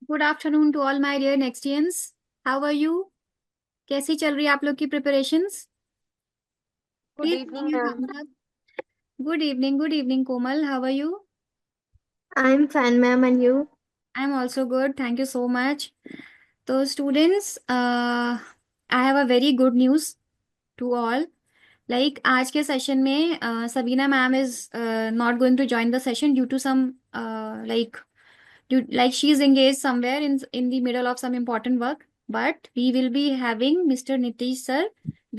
Good afternoon to all my dear Nextians. How are you? कैसी चल रही है आप लोग की preparations? Good please evening ma'am. Good evening Komal, how are you? I'm fine, ma'am, and you? I am also good, thank you so much. तो students, I have a very good news to all. Like आज के session में Sabina ma'am is not going to join the session due to some like like she is engaged somewhere in the middle of some important work, but we will be having Mr. Nitish sir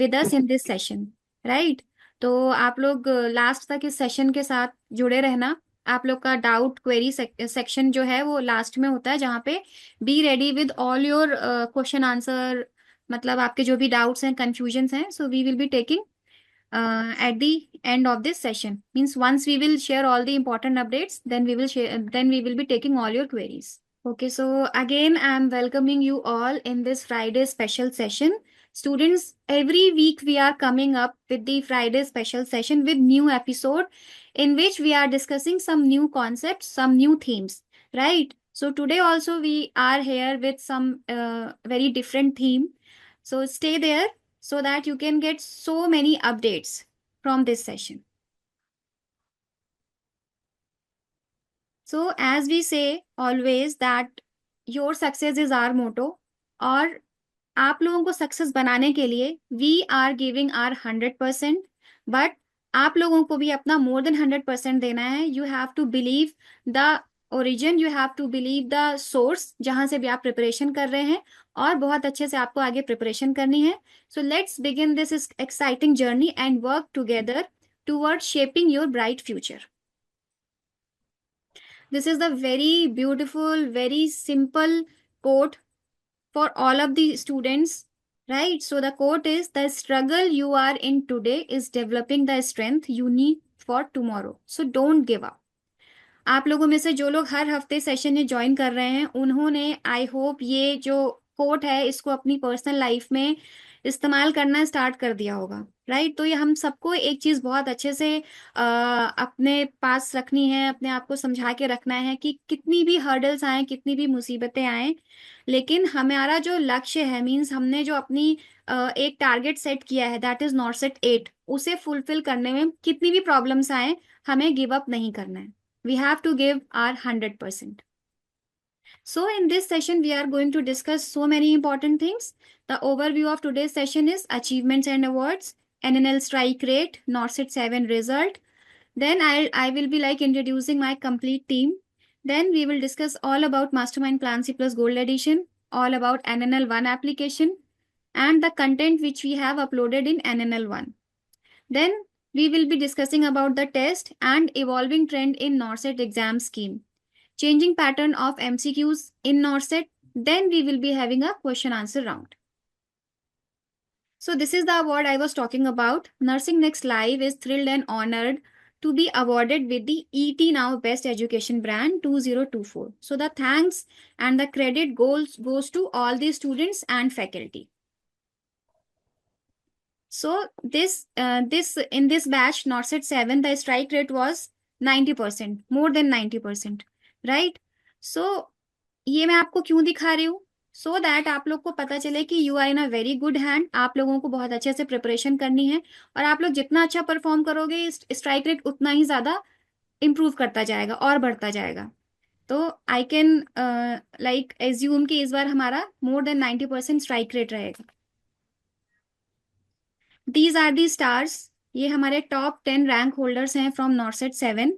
with us in this session, right? तो आप लोग last तक इस session के साथ जुड़े रहना। आप लोग का डाउट क्वेरी सेक्शन जो है वो लास्ट में होता है, जहाँ पे be ready with all your question answer, मतलब आपके जो भी डाउट्स हैं, कंफ्यूजन्स हैं, so we will be taking at the end of this session. Means once we will share all the important updates, then we will be taking all your queries. Okay, so again I am welcoming you all in this Friday special session. Students, every week we are coming up with the Friday special session with new episode in which we are discussing some new concepts, some new themes, right? So today also we are here with some very different theme. So stay there so that you can get so many updates from this session. So as we say always that your success is our motto, और आप लोगों को success बनाने के लिए we are giving our 100%, but आप लोगों को भी अपना मोर देन 100% देना है। You have to believe the origin, you have to believe the source जहां से भी आप प्रिपरेशन कर रहे हैं, और बहुत अच्छे से आपको आगे प्रिपरेशन करनी है। So let's begin this is exciting journey and work together toward shaping your bright future. This is the very beautiful, very simple quote for all of the students, right? So the quote is, the struggle you are in today is developing the strength you need for tomorrow. So don't give up. आप लोगों में से जो लोग हर हफ्ते session में join कर रहे हैं, उन्होंने आई होप ये जो कोट है इसको अपनी पर्सनल लाइफ में इस्तेमाल करना स्टार्ट कर दिया होगा, राइट? तो ये हम सबको एक चीज बहुत अच्छे से अपने पास रखनी है, अपने आप को समझा के रखना है कि कितनी भी हर्डल्स आए, कितनी भी मुसीबतें आए, लेकिन हमारा जो लक्ष्य है, मीन्स हमने जो अपनी एक टारगेट सेट किया है, दैट इज नॉरसेट 8, उसे फुलफिल करने में कितनी भी प्रॉब्लम्स आए, हमें गिव अप नहीं करना है। We have to give our 100%. So in this session, we are going to discuss so many important things. The overview of today's session is achievements and awards, NNL strike rate, NORCET 7 result. Then I will be like introducing my complete team. Then we will discuss all about Mastermind Plan C Plus Gold Edition, all about NNL 1 application, and the content which we have uploaded in NNL 1. Then we will be discussing about the test and evolving trend in NORCET exam scheme, changing pattern of MCQs in NORCET. Then we will be having a question answer round. So this is the award I was talking about. Nursing Next Live is thrilled and honored to be awarded with the ET Now Best Education Brand 2024. So the thanks and the credit goes to all the students and faculty. So this in this batch, NORCET 7, the strike rate was 90%, more than 90%, right? So ये मैं आपको क्यों दिखा रही हूँ? So that आप लोग को पता चले कि you are in a very good hand. आप लोगों को बहुत अच्छे से प्रिपरेशन करनी है, और आप लोग जितना अच्छा परफॉर्म करोगे, स्ट्राइक रेट उतना ही ज्यादा इम्प्रूव करता जाएगा और बढ़ता जाएगा। तो आई कैन लाइक एज्यूम कि इस बार हमारा मोर देन 90% स्ट्राइक रेट रहेगा। दीज आर दी स्टार्स, ये हमारे टॉप 10 रैंक होल्डर्स हैं फ्रॉम नॉर्सेट 7।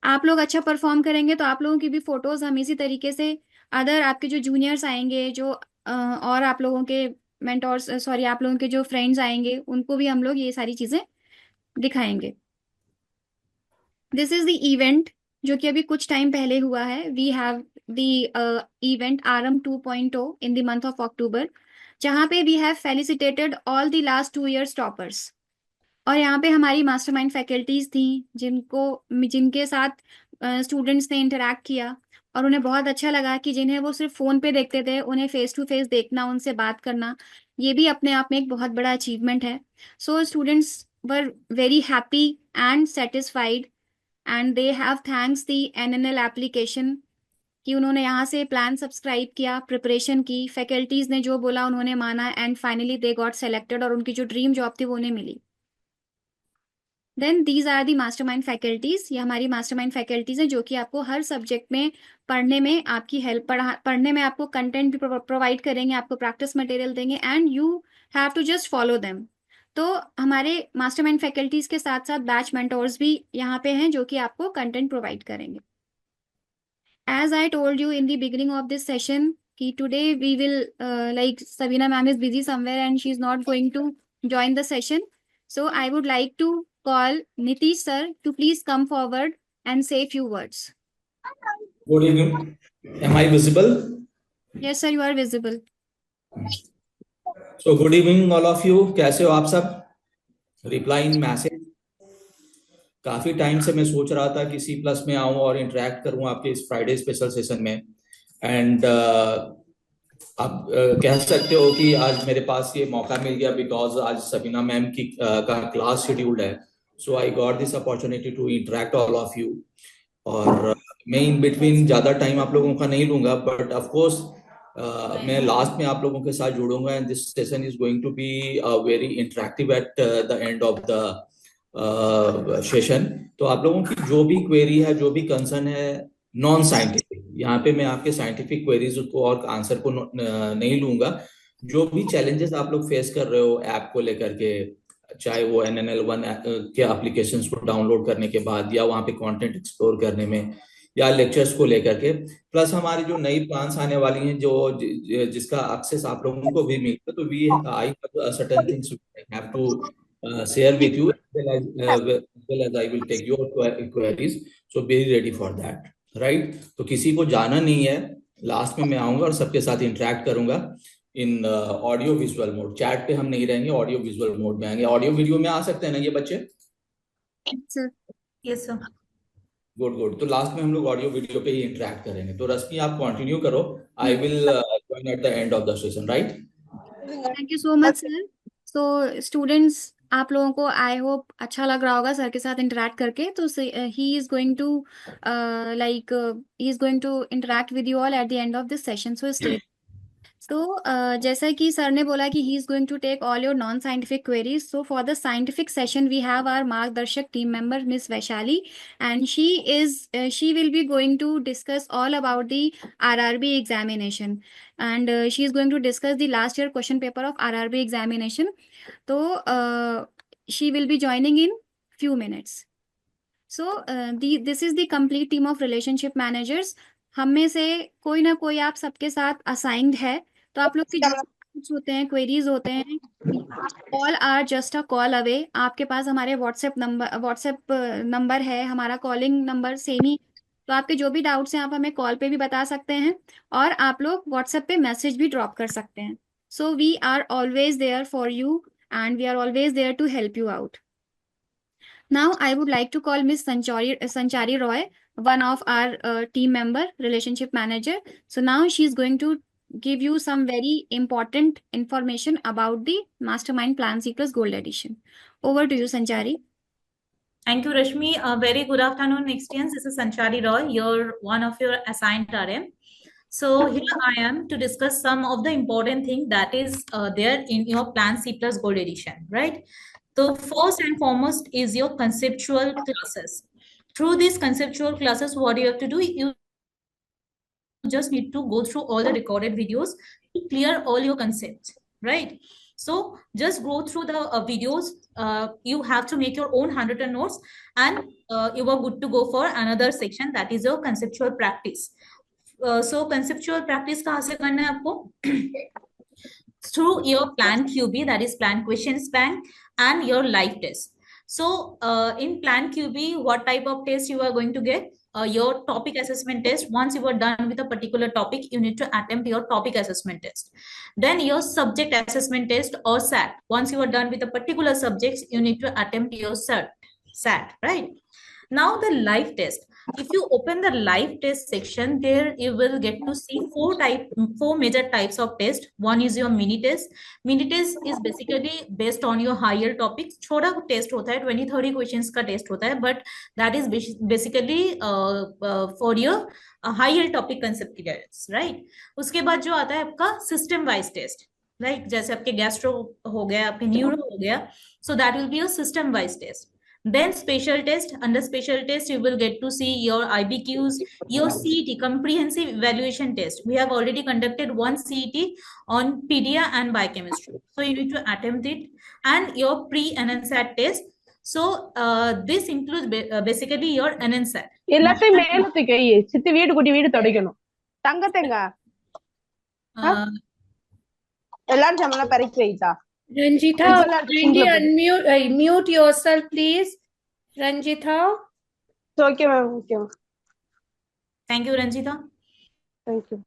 आप लोग अच्छा परफॉर्म करेंगे तो आप लोगों की भी फोटोज हम इसी तरीके से अदर आपके जो जूनियर्स आएंगे, जो और आप लोगों के मेंटोर्स, सॉरी, आप लोगों के जो फ्रेंड्स आएंगे, उनको भी हम लोग ये सारी चीजें दिखाएंगे। दिस इज द इवेंट जो कि अभी कुछ टाइम पहले हुआ है। वी हैव द इवेंट आरम 2.0 in the month of October, जहाँ पे we have felicitated all the last 2 years toppers. और यहाँ पे हमारी मास्टरमाइंड फैकल्टीज थी, जिनके साथ स्टूडेंट्स ने इंटरेक्ट किया, और उन्हें बहुत अच्छा लगा कि जिन्हें वो सिर्फ फोन पे देखते थे, उन्हें फेस टू फेस देखना, उनसे बात करना, ये भी अपने आप में एक बहुत बड़ा अचीवमेंट है। So students were very happy and satisfied, and they have thanks the NNL application कि उन्होंने यहाँ से प्लान सब्सक्राइब किया, प्रिपरेशन की, फैकल्टीज ने जो बोला उन्होंने माना, and finally they got selected और उनकी जो ड्रीम जॉब थी वो उन्हें मिली। Then these are the mastermind faculties. ये हमारी मास्टरमाइंड फैकल्टीज हैं जो कि आपको हर सब्जेक्ट में पढ़ने में आपकी हेल्प, पढ़ने में आपको कंटेंट भी प्रोवाइड करेंगे, आपको प्रैक्टिस मटेरियल देंगे, and you have to just follow them. तो हमारे मास्टरमाइंड फैकल्टीज के साथ साथ बैच मेंटोर्स भी यहाँ पे हैं जो कि आपको कंटेंट प्रोवाइड करेंगे। As I told you in the beginning of this session, कि today we will like Sabina ma'am is busy somewhere and she is not going to join the session. So I would like to call Nitish sir to please come forward and say a few words. Good evening. Am I visible? Yes sir, you are visible. So good evening all of you. कैसे हो आप सब? Reply in message. काफी time से मैं सोच रहा था कि C+ में आऊं और इंटरेक्ट करूं आपके इस फ्राइडे स्पेशल सेशन में, एंड आप कह सकते हो कि आज मेरे पास ये मौका मिल गया बिकॉज आज सबीना मैम की का क्लास शेड्यूल्ड है. So I got this opportunity to interact all of you. और मैं इन बिटवीन ज्यादा टाइम आप लोगों का नहीं लूंगा, बट ऑफ कोर्स मैं लास्ट में आप लोगों के साथ जुड़ूंगा, and this session is going to be very interactive at the end of the session. तो आप लोगों की जो भी क्वेरी है, जो भी कंसर्न है, नॉन साइंटिफिक, यहाँ पे मैं आपके साइंटिफिक क्वेरीज को और आंसर को नहीं लूंगा. जो भी चैलेंजेस आप लोग फेस कर रहे हो ऐप को लेकर के, चाहे वो NNL1 के एप्लीकेशंस को डाउनलोड करने के बाद, या वहाँ पे कंटेंट एक्सप्लोर करने में, या लेक्चर्स को लेकर के, प्लस हमारी जो नई प्लान्स आने वाली हैं जो जिसका एक्सेस आप लोगों को भी मिलता है, तो we I have certain things I have to share with you, as I will take your queries. So be ready for that, right? तो किसी को जाना नहीं है, लास्ट में मैं आऊंगा और सबके साथ इंटरेक्ट करूंगा इन ऑडियो विजुअल मोड. चैट पे हम नहीं रहेंगे, ऑडियो विजुअल मोड में आएंगे. ऑडियो वीडियो में आ सकते हैं ना ये बच्चे? Yes sir. Good good. तो लास्ट में हम लोग ऑडियो वीडियो पे ही इंटरेक्ट करेंगे. तो रश्मि आप कंटिन्यू करो. I will join eight the end of the session, right? Thank you so much sir. So students, आप लोगों को आई होप अच्छा लग रहा होगा सर के साथ इंटरेक्ट करके. तो he is going to he is going to interact with you all at the end of this session. So stay. तो जैसा कि सर ने बोला कि he is going to take all your non scientific queries. So for the scientific session we have our मार्गदर्शक team member miss Vaishali, and she will be going to discuss all about the RRB examination, and she is going to discuss the last year question paper of RRB examination. So she will be joining in few minutes. So this is the complete team of relationship managers. हम में से कोई ना कोई आप सबके साथ assigned है. तो आप लोग के जो कुछ होते हैं, क्वेरीज होते हैं, all are just a call away. आपके पास हमारे व्हाट्सएप नंबर है, हमारा कॉलिंग नंबर सेम ही. तो आपके जो भी डाउट्स हैं आप हमें कॉल पे भी बता सकते हैं, और आप लोग व्हाट्सएप पे मैसेज भी ड्रॉप कर सकते हैं. So we are always there for you, and we are always there to help you out. Now, I would like to call Miss Sanchari Roy, one of our team member, relationship manager. So now she is going to give you some very important information about the Mastermind Plan C Plus Gold Edition. Over to you, Sanchari. Thank you, Rashmi. A very good afternoon, Nextians. This is Sanchari Roy, one of your assigned RM. So here I am to discuss some of the important thing that is there in your Plan C Plus Gold Edition, right? So first and foremost is your conceptual classes. Through these conceptual classes, what you have to do, you just need to go through all the recorded videos to clear all your concepts, right? So just go through the videos. You have to make your own handwritten notes, and you are good to go for another section, that is your conceptual practice. So conceptual practice kahan se karna hai aapko? Through your Plan QB, that is Plan Questions Bank, and your live test. So in Plan QB, what type of test you are going to get? Your topic assessment test. Once you are done with a particular topic, you need to attempt your topic assessment test. Then your subject assessment test, or SAT. Once you are done with a particular subjects, you need to attempt your SAT, right? Now the live test. if you open the live test section, there you will get to see four major types of test. One is your mini test. Mini test is basically based on your higher topics. छोटा test होता है, 20-30 questions का test होता है, but that is basically for your higher topic concept clearance, right? उसके बाद जो आता है आपका system wise test, like जैसे आपके गैस्ट्रो हो गया, आपके न्यूरो हो गया, so that will be a system wise test. Then special test. Under special test, you will get to see your IBQs, your CET, comprehensive evaluation test. We have already conducted one CET on pedia and biochemistry, so you need to attempt it, and your pre-NNSAT test. So this includes basically your NNSAT. எல்லாத்தையும் மேல தூக்கி சித்தி வீடு கூட்டி வீடு தொடக்கணும் தங்கத்தேங்க எல்லாரும் சமனா பறிச்சு வைத்தா Ranjitha, kindly mute yourself, please. Ranjitha. Okay, ma'am. Okay, ma'am. Thank you, Ranjitha. Thank you.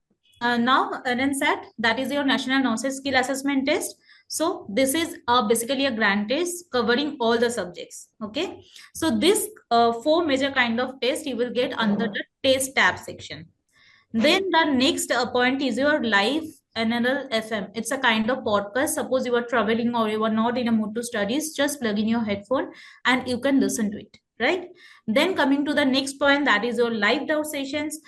Now, NNSAT, that is your National Knowledge Skill Assessment Test. So this is basically a grand test covering all the subjects. Okay. So this 4 major kind of test you will get under the test tab section. Then the next point is your live NNL FM. It's a kind of podcast. Suppose you are traveling or you are not in a mood to studies, just plug in your headphone and you can listen to it, right? Then coming to the next point, that is your live doubt sessions.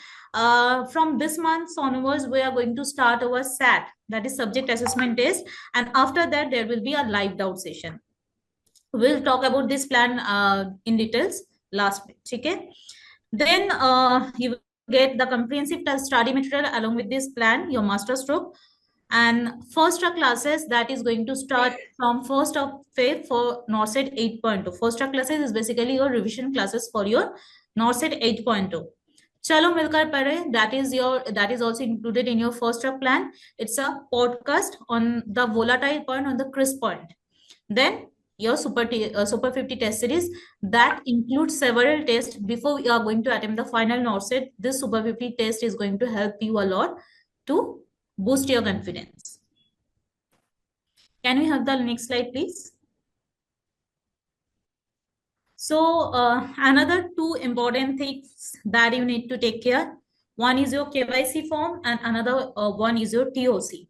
From this month onwards, we are going to start our SAT, that is subject assessment test, and after that there will be a live doubt session. We'll talk about this plan in details last week. Okay? Then you will get the comprehensive study material along with this plan, your master stroke, and first track classes that is going to start from 1st of Feb for NORCET 8.2. First track classes is basically your revision classes for your NORCET 8.2. Chalo milkar pare, that is also included in your first track plan. It's a podcast on the volatile point, on the crisp point. Then your Super 50 test series that includes several tests before we are going to attempt the final NORCET. This Super 50 test is going to help you a lot to boost your confidence. Can we have the next slide, please? So another 2 important things that you need to take care. One is your KYC form and another one is your TOC.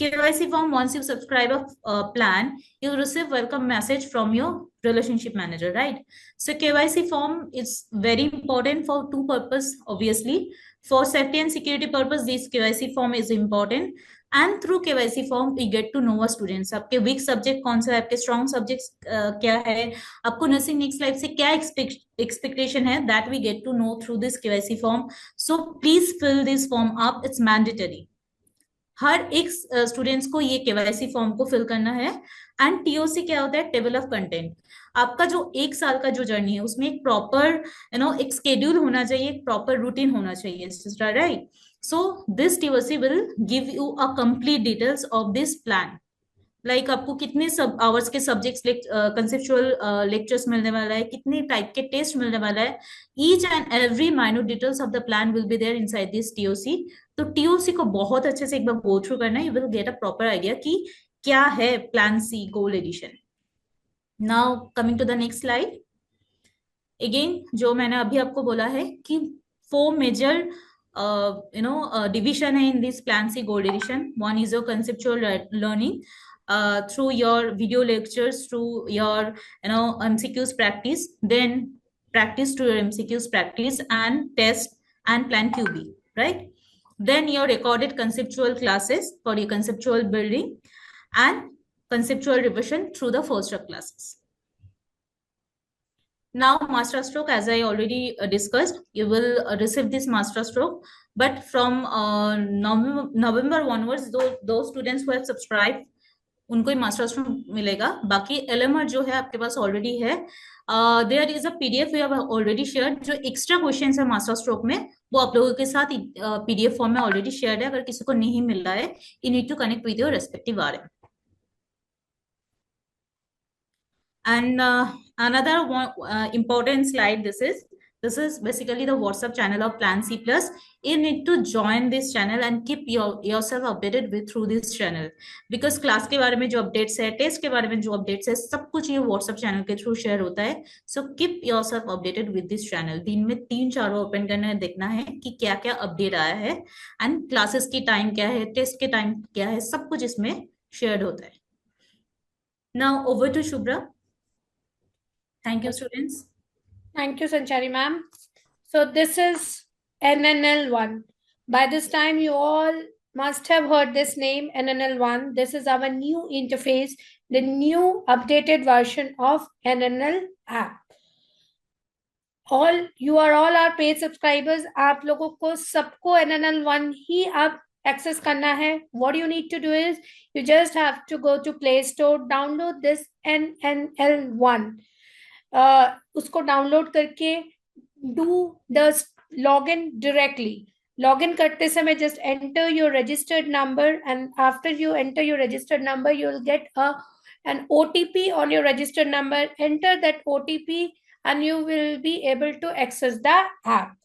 KYC form, once you subscribe a plan, you'll receive welcome message from your relationship manager, right? So KYC form is very important for 2 purposes, obviously. For safety and security purpose, this KYC form is important. And through KYC form, we get to know our students. आपके weak subject कौन सा है, आपके strong subjects क्या है, आपको nursing next life से क्या expectation है, that we get to know through this KYC form. So please fill this form up. It's mandatory. हर एक स्टूडेंट्स को ये केवाईसी फॉर्म को फिल करना है. एंड टीओसी क्या होता है, टेबल ऑफ कंटेंट. आपका जो 1 साल का जो जर्नी है उसमें एक प्रॉपर एक स्केड्यूल होना चाहिए, एक प्रॉपर रूटीन होना चाहिए, right? So this TOC will give you a complete details of this plan. Like आपको कितने सब आवर्स के सब्जेक्ट्स कंसेप्चुअल लेक्चर्स मिलने वाला है, कितने टाइप के टेस्ट मिलने वाला है. Each and every minute details of the plan will be there inside this TOC. तो टीओसी को बहुत अच्छे से एक बार गो थ्रू करना है. You will get a proper idea कि क्या है plan C gold edition. Now coming to the next slide. Again जो मैंने अभी आपको बोला है कि 4 मेजर डिविजन है in this plan C gold edition. One is your conceptual learning through your video lectures, through your MCQs practice, then practice to your MCQs practice and test and plan QB, right? Then your recorded conceptual classes for your conceptual building and conceptual revision through the first track classes. Now master stroke, as I already discussed, you will receive this master stroke, but from November onwards, those students who have subscribed उनको ही master stroke मिलेगा. बाकी LMR जो है आपके पास already है. There is a PDF we have already shared. जो extra questions है मास्टर स्ट्रोक में वो आप लोगों के साथ पीडीएफ फॉर्म में ऑलरेडी शेयर्ड है. अगर किसी को नहीं मिल रहा है, you need to connect with your respective RM. And another one important slide, this is This is basically the WhatsApp channel of Plan C Plus. You need to join this channel and keep yourself updated with through this channel, because class के बारे में जो updates है, test के बारे में जो updates है, सब कुछ ये WhatsApp चैनल के थ्रू शेयर होता है. So keep yourself updated with this channel. दिन में 3-4 बार ओपन करना है, देखना है कि क्या क्या अपडेट आया है एंड क्लासेस की टाइम क्या है, टेस्ट के टाइम क्या है, सब कुछ इसमें शेयर होता है. Now over to Shubhra. Thank you students. Thank you, Sanchari ma'am. So this is NNL1. By this time, you all must have heard this name, NNL1. This is our new interface, the new updated version of NNL app. You are all our paid subscribers. आप लोगों को सबको NNL1 ही आप access करना है. What you need to do is, you just have to go to Play Store, download this NNL1. उसको download करके do the login directly. Login करते समय just enter your registered number, and after you enter your registered number, you will get an OTP on your registered number. Enter that OTP and you will be able to access the app.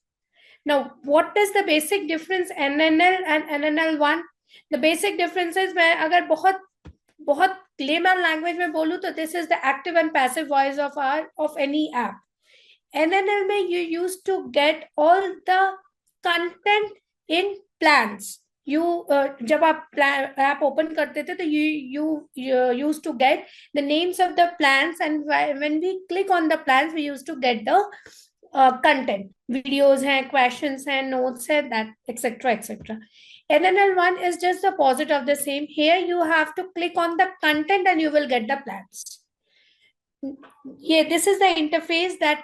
Now, what is the basic difference NNL and NNL1? The basic difference is, मैं अगर बहुत layman language में बोलूं तो this is the active and passive voice of any app. NNL में you used to get all the content in plans. जब आप app open करते थे तो you used to get the names of the plans, and when we click on the plans we used to get the content. Videos हैं, questions हैं, notes हैं, that etc etc. NNL1 is just the opposite of the same. Here you have to click on the content and you will get the plans. Yeah, this is the interface that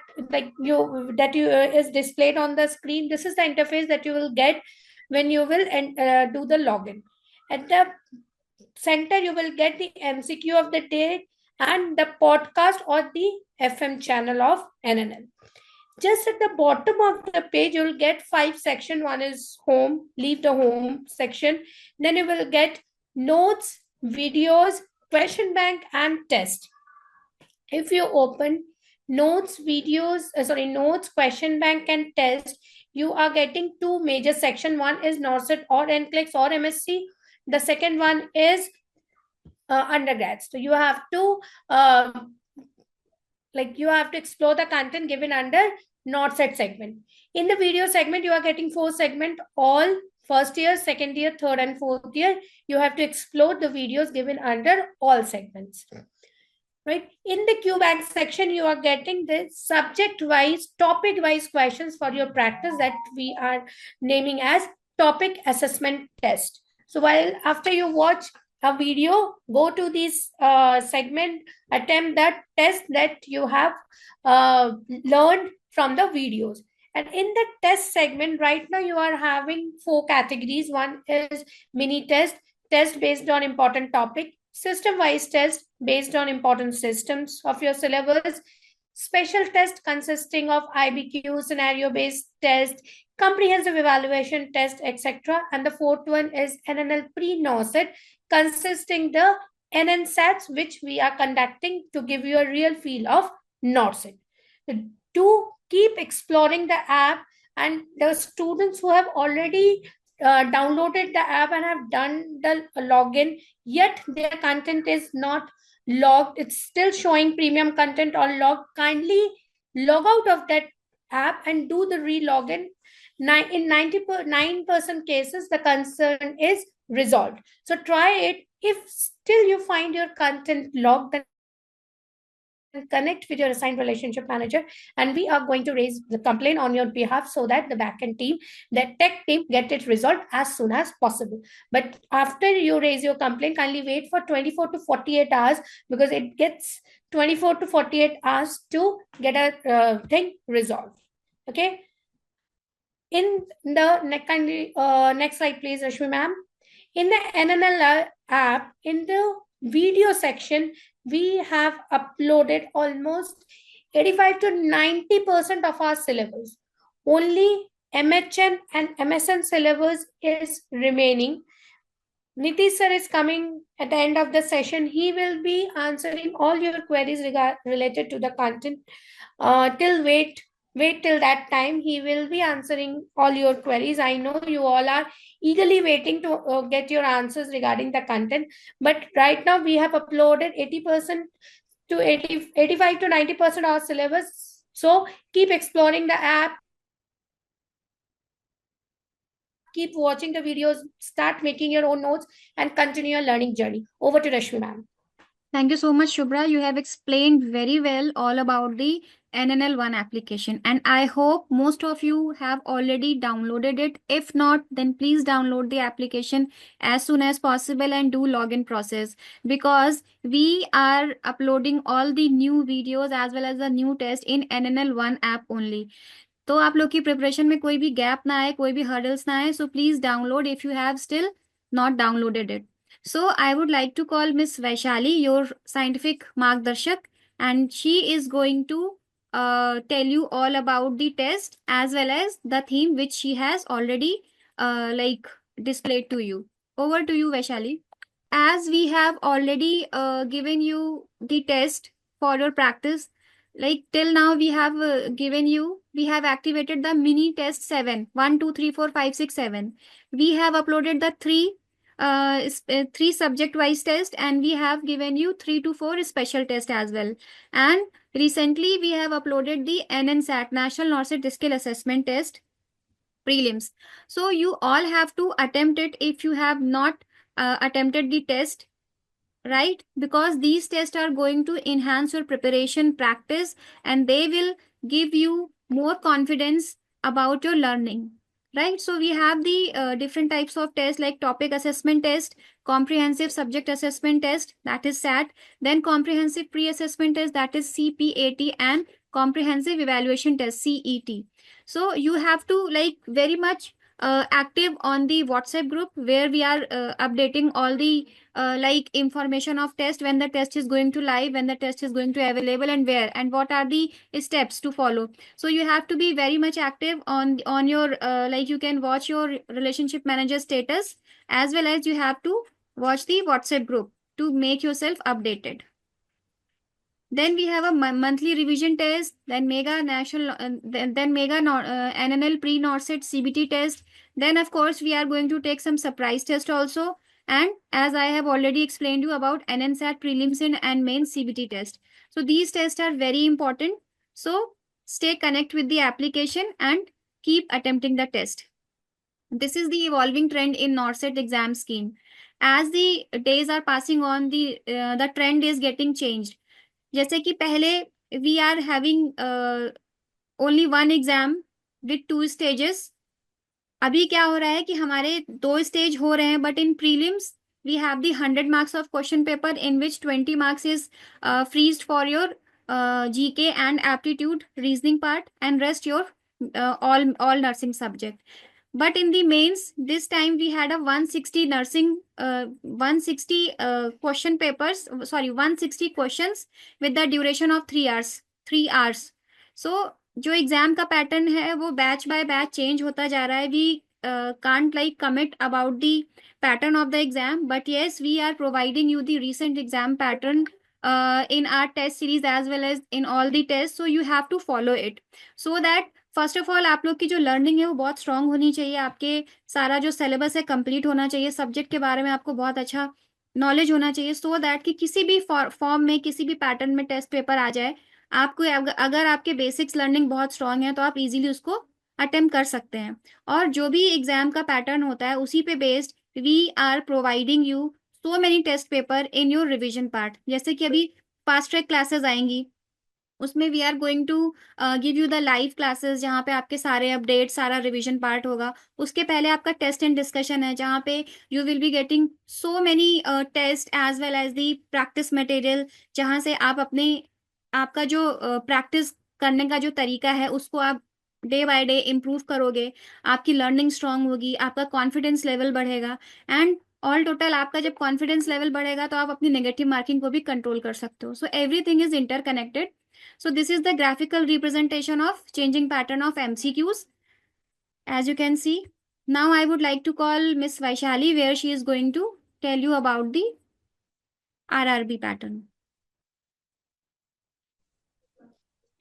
is displayed on the screen. This is the interface that you will get when you will do the login. At the center, you will get the MCQ of the day and the podcast or the FM channel of NNL. Just at the bottom of the page, you will get 5 sections. One is home, leave the home section. Then you will get notes, videos, question bank, and test. If you open notes, notes, question bank, and test, you are getting 2 major sections. One is NORCET or NCLEX or MSc. The second one is undergrads. So you have to explore the content given under NORCET segment. In the video segment, you are getting 4 segments, all first year, second year, third and fourth year. You have to explore the videos given under all segments. Right? In the QBank section, you are getting the subject-wise, topic-wise questions for your practice that we are naming as topic assessment test. So after you watch a video, go to this segment, attempt that test that you have learned from the videos. And in the test segment, right now you are having 4 categories. One is mini test based on important topic, system-wise test based on important systems of your syllabus, special test consisting of IBQ, scenario-based test, comprehensive evaluation test, etc. And the fourth one is NNL pre-NORCET, consisting the NNSATs, which we are conducting to give you a real feel of NORCET. To keep exploring the app, and the students who have already downloaded the app and have done the login, yet their content is not logged, it's still showing premium content or logged, kindly log out of that app and do the re-login. In 99% cases, the concern is resolved. So try it. If still you find your content logged, then connect with your assigned relationship manager, and we are going to raise the complaint on your behalf so that the backend team, the tech team, get it resolved as soon as possible. But after you raise your complaint, kindly wait for 24 to 48 hours, because it gets 24 to 48 hours to get a thing resolved. Okay. In the next slide, please, Rashmi ma'am. In the NNL app, in the video section, we have uploaded almost 85 to 90% of our syllabus. Only MHN and MSN syllabus is remaining. Nitish sir is coming at the end of the session. He will be answering all your queries related to the content. Till wait Wait till that time. He will be answering all your queries. I know you all are eagerly waiting to get your answers regarding the content. But right now we have uploaded 80% to 85 to 90% of our syllabus. So keep exploring the app. Keep watching the videos, start making your own notes, and continue your learning journey. Over to Rashmi ma'am. Thank you so much, Shubhra. You have explained very well all about the NNL1 application, and I hope most of you have already downloaded it. If not, then please download the application as soon as possible and do login process, because we are uploading all the new videos as well as the new test in NNL1 app only. तो आप लोग की preparation में कोई भी gap ना आए, कोई भी हर्डल्स ना आए, so please download if you have still not downloaded it. So I would like to call Miss Vaishali, your scientific margdarshak, and she is going to tell you all about the test as well as the theme which she has already like displayed to you. Over to you, Vaishali. As we have already given you the test for your practice, like till now we have we have activated the mini test 7, 1, 2, 3, 4, 5, 6, 7. We have uploaded the three subject wise test, and we have given you 3 to 4 special test as well. And recently we have uploaded the NNSAT, National North Skill Assessment Test prelims. So you all have to attempt it if you have not attempted the test, right? Because these tests are going to enhance your preparation practice, and they will give you more confidence about your learning, right? So we have the different types of tests like topic assessment test, comprehensive subject assessment test, that is SAT, then comprehensive pre-assessment test, that is CPAT, and comprehensive evaluation test, CET. So you have to like very much active on the WhatsApp group where we are updating all the like information of test, when the test is going to live, when the test is going to available, and where and what are the steps to follow. So you have to be very much active on your like you can watch your relationship manager status, as well as you have to watch the WhatsApp group to make yourself updated. Then we have a monthly revision test, then mega national, then mega NNL pre NORCET CBT test. Then of course we are going to take some surprise test also. And as I have already explained you about NNSAT prelims and main CBT test. So these tests are very important. So stay connect with the application and keep attempting the test. This is the evolving trend in NORCET exam scheme. As the days are passing on, the trend is getting changed. जैसे कि पहले we are having only one exam with 2 stages. अभी क्या हो रहा है कि हमारे 2 स्टेज हो रहे हैं, but in prelims we have the 100 marks of question paper in which 20 marks is freezed for your GK and aptitude reasoning part, and rest your all nursing subject. But in the mains, this time we had a 160 nursing, 160 question papers, sorry, 160 questions with the duration of 3 hours, 3 hours. So जो exam का pattern है वो batch bye batch change होता जा रहा है. We can't like commit about the pattern of the exam, but yes, we are providing you the recent exam pattern in our test series as well as in all the tests. So you have to follow it so that first of all आप लोग की जो learning है वो बहुत strong होनी चाहिए. आपके सारा जो सिलेबस है कंप्लीट होना चाहिए. सब्जेक्ट के बारे में आपको बहुत अच्छा नॉलेज होना चाहिए, सो दैट कि किसी भी फॉर्म में किसी भी पैटर्न में टेस्ट पेपर आ जाए, आपको अगर आपके बेसिक्स लर्निंग बहुत स्ट्रांग है तो आप इजीली उसको अटेम्प्ट कर सकते हैं. और जो भी एग्जाम का पैटर्न होता है उसी पे based we are providing you so many test paper in your revision part. जैसे कि अभी फास्ट ट्रैक क्लासेस आएंगी, उसमें we are going to give you the live classes जहाँ पे आपके सारे अपडेट, सारा रिवीजन पार्ट होगा. उसके पहले आपका टेस्ट एंड डिस्कशन है जहाँ पे you will be getting so many test as well as the practice material, जहाँ से आप अपने आपका जो प्रैक्टिस करने का जो तरीका है उसको आप डे बाय डे इम्प्रूव करोगे. आपकी लर्निंग स्ट्रांग होगी, आपका कॉन्फिडेंस लेवल बढ़ेगा, एंड ऑल टोटल आपका जब कॉन्फिडेंस लेवल बढ़ेगा तो आप अपनी नेगेटिव मार्किंग को भी कंट्रोल कर सकते हो. So everything is interconnected. So this is the graphical representation of changing pattern of MCQs. As you can see, now I would like to call Miss Vaishali, where she is going to tell you about the RRB pattern.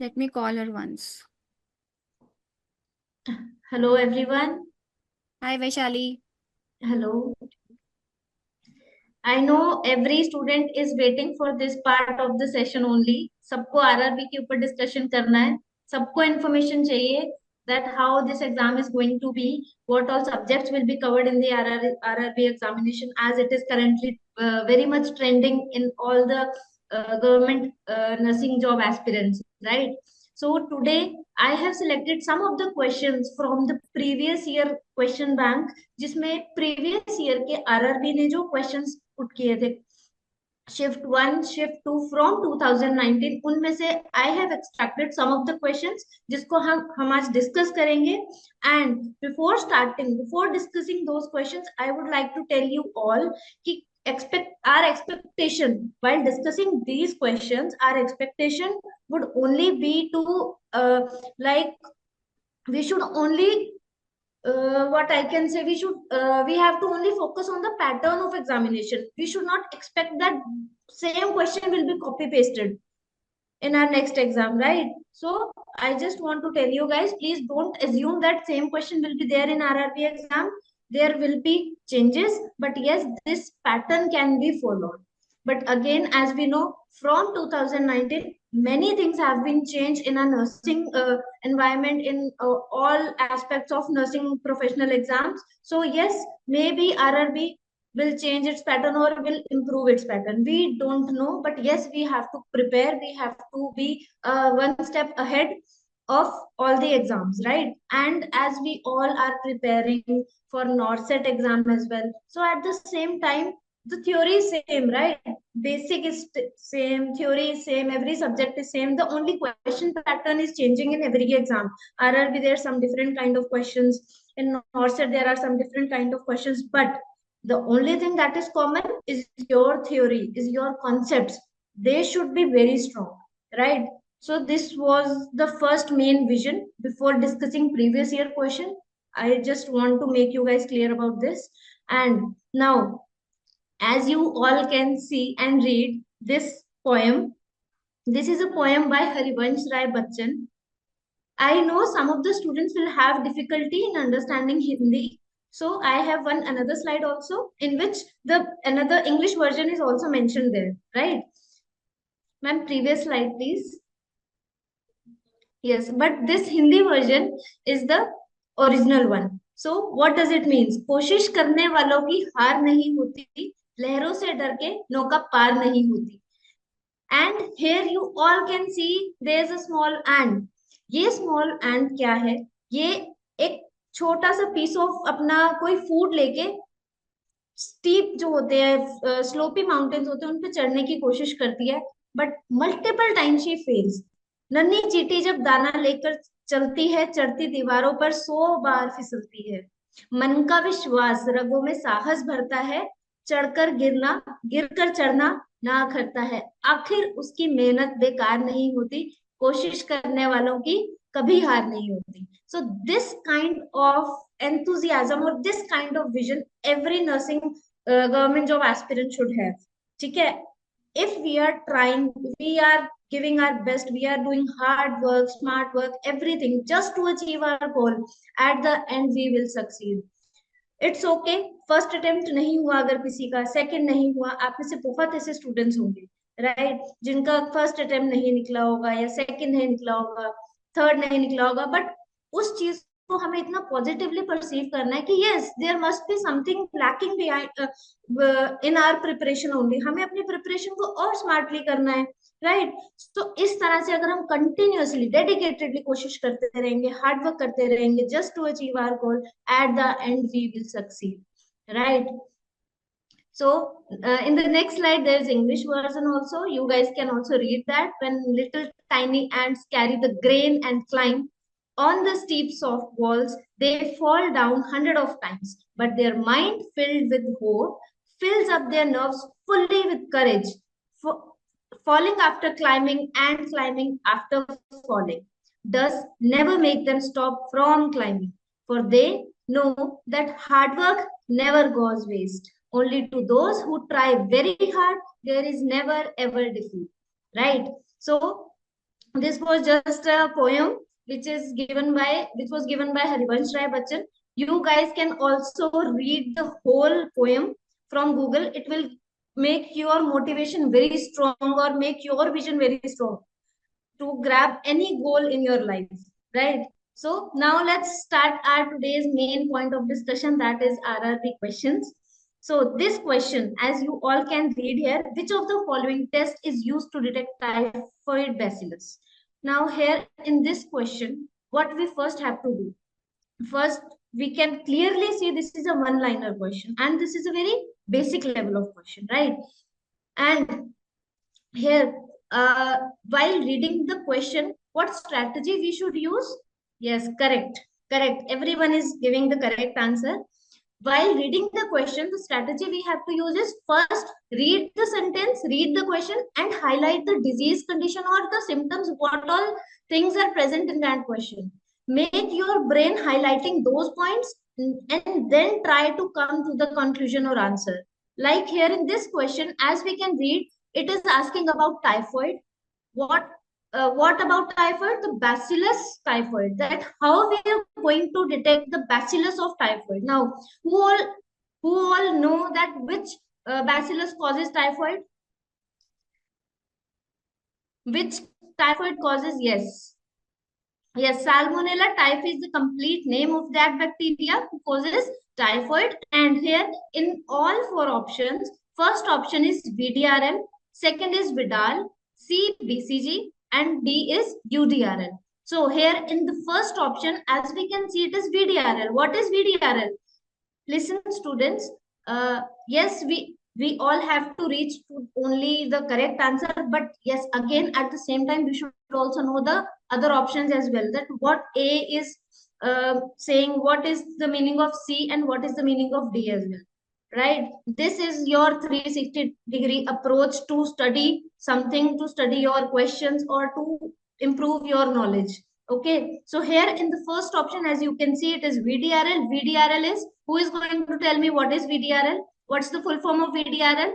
Let me call her once. Hello, everyone. Hi, Vaishali. Hello. I know every student is waiting for this part of the session only. सबको RRB के ऊपर discussion करना है. सबको information चाहिए that how this exam is going to be, what all subjects will be covered in the RRB examination, as it is currently very much trending in all the government nursing job aspirants, right? So today I have selected some of the questions from the previous year question bank, जिसमें previous year के RRB ने जो questions put किए थे shift 1 shift 2 from 2019, उनमें से I have extracted some of the questions जिसको हम आज discuss करेंगे. And before discussing those questions, I would like to tell you all कि our expectation while discussing these questions, our expectation would only be to we should only what I can say, we have to only focus on the pattern of examination. We should not expect that same question will be copy pasted in our next exam, right? So I just want to tell you guys, please don't assume that same question will be there in RRB exam. There will be changes, but yes, this pattern can be followed. But again, as we know, from 2019, many things have been changed in a nursing environment, in all aspects of nursing professional exams. So yes, maybe RRB will change its pattern or will improve its pattern. We don't know, but yes, we have to prepare. We have to be one step ahead of all the exams, right? And as we all are preparing for NORCET exam as well, so at the same time, the theory is same, right? Basic is same, theory is same, every subject is same. The only question pattern is changing in every exam. RRB, there are some different kind of questions. In NORCET, there are some different kind of questions, but the only thing that is common is your theory, is your concepts. They should be very strong, right? So this was the first main vision before discussing previous year question. I just want to make you guys clear about this. And now, as you all can see and read this poem, this is a poem by Harivansh Rai Bachchan. I know some of the students will have difficulty in understanding Hindi. So I have another slide also in which the another English version is also mentioned there, right? Ma'am, previous slide, please. Yes, but this Hindi version is the original one. So what does it mean? कोशिश करने वालों की हार नहीं होती, लहरों से डर के नौका पार नहीं होती. And here you all can see there is a small ant. ये small ant क्या है? ये एक छोटा सा piece of अपना कोई food लेके स्टीप जो होते हैं, स्लोपी माउंटेन्स होते हैं, उन पे चढ़ने की कोशिश करती है, but multiple time she fails. नन्ही चींटी जब दाना लेकर चलती है, चढ़ती दीवारों पर 100 बार फिसलती है. मन का विश्वास रगों में साहस भरता है, चढ़कर गिरना, गिरकर चढ़ना ना करता है. आखिर उसकी मेहनत बेकार नहीं होती, कोशिश करने वालों की कभी हार नहीं होती. So this kind of enthusiasm or this kind of vision every nursing government job aspirant should have. ठीक है? If we are trying, we are giving our best, we are doing hard work, smart work, everything just to achieve our goal, at the end we will succeed. It's okay, first attempt नहीं हुआ अगर किसी का, second नहीं हुआ, आप में से बहुत ऐसे स्टूडेंट्स होंगे, राइट, जिनका फर्स्ट अटेम्प्ट नहीं निकला होगा या सेकंड नहीं निकला होगा, थर्ड नहीं निकला होगा, बट उस चीज को हमें इतना पॉजिटिवली परसीव करना है कि yes there must be something lacking behind in our preparation only. हमें अपनी प्रिपरेशन को और स्मार्टली करना है, राइट. तो इस तरह से अगर हम कंटिन्यूअसली डेडिकेटेडली कोशिश करते रहेंगे, हार्ड वर्क करते रहेंगे just to achieve our goal, at the end we will succeed, right. So in the next slide there is English version also. You guys can also read that. When little tiny ants carry the grain and climb on the steep soft walls, they fall down 100 of times, but their mind filled with hope fills up their nerves fully with courage. Falling after climbing and climbing after falling does never make them stop from climbing, for they know that hard work never goes waste. Only to those who try very hard, there is never ever defeat, right? So this was just a poem which was given by Harivansh Rai Bachchan. You guys can also read the whole poem from Google. It will make your motivation very strong or make your vision very strong to grab any goal in your life, right? So now let's start our today's main point of discussion, that is RRB questions. So this question, as you all can read here, which of the following test is used to detect typhoid bacillus? Now here in this question, what we first have to do, first we can clearly see this is a one-liner question and this is a very basic level of question, right? And here, while reading the question, what strategy we should use? Yes, correct. Everyone is giving the correct answer. While reading the question, the strategy we have to use is first read the sentence, read the question, and highlight the disease condition or the symptoms, what all things are present in that question. Make your brain highlighting those points and then try to come to the conclusion or answer. Like here in this question, as we can read, it is asking about typhoid. What about typhoid? The bacillus typhoid. That how we are going to detect the bacillus of typhoid. Now, who all know that which bacillus causes typhoid? Which typhoid causes? Yes, Salmonella typhi is the complete name of that bacteria who causes typhoid. And here in all four options, first option is VDRL, second is Vidal, C BCG, and D is UDRL. So here in the first option, as we can see, it is VDRL. What is VDRL? Listen, students. Yes, we all have to reach to only the correct answer, but yes, again at the same time we should also know the other options as well, that what A is saying, what is the meaning of C and what is the meaning of D as well, right? This is your 360-degree approach to study something, to study your questions or to improve your knowledge. Okay, so here in the first option, as you can see, it is VDRL. VDRL is, who is going to tell me what is VDRL? What's the full form of VDRL?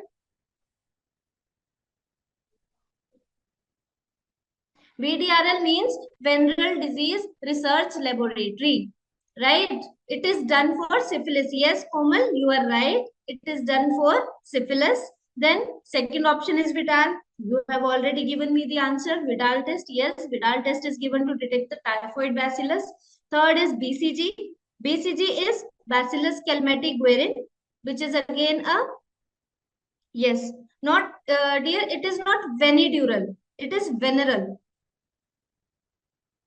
VDRL means Venereal Disease Research Laboratory, right? It is done for syphilis. Yes, Komal, you are right. It is done for syphilis. Then second option is Vidal. You have already given me the answer. Vidal test. Yes, Vidal test is given to detect the typhoid bacillus. Third is BCG. BCG is Bacillus calmette guerin, which is again a, yes, not, dear, it is not venidural. It is venereal.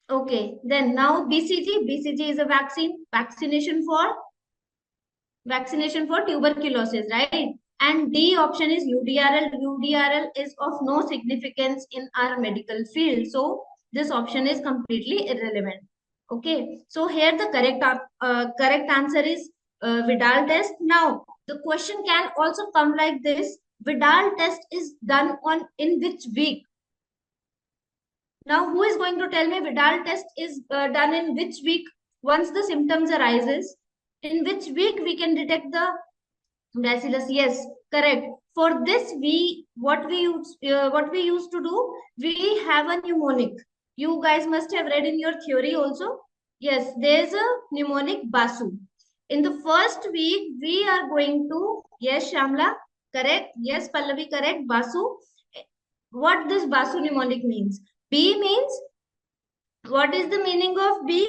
Okay, then now BCG. BCG is a vaccination for tuberculosis, right? And D option is UDRL. UDRL is of no significance in our medical field. So this option is completely irrelevant. Okay, so here the correct answer is Vidal test. Now the question can also come like this: Vidal test is done in which week? Now, who is going to tell me Vidal test is done in which week once the symptoms arises? In which week we can detect the bacillus? Yes, correct. For this, what we used to do, we have a mnemonic. You guys must have read in your theory also. Yes, there is a mnemonic BASU. In the first week, we are going to, yes, Shamla, correct. Yes, Pallavi, correct. BASU. What this BASU mnemonic means? B means, what is the meaning of B?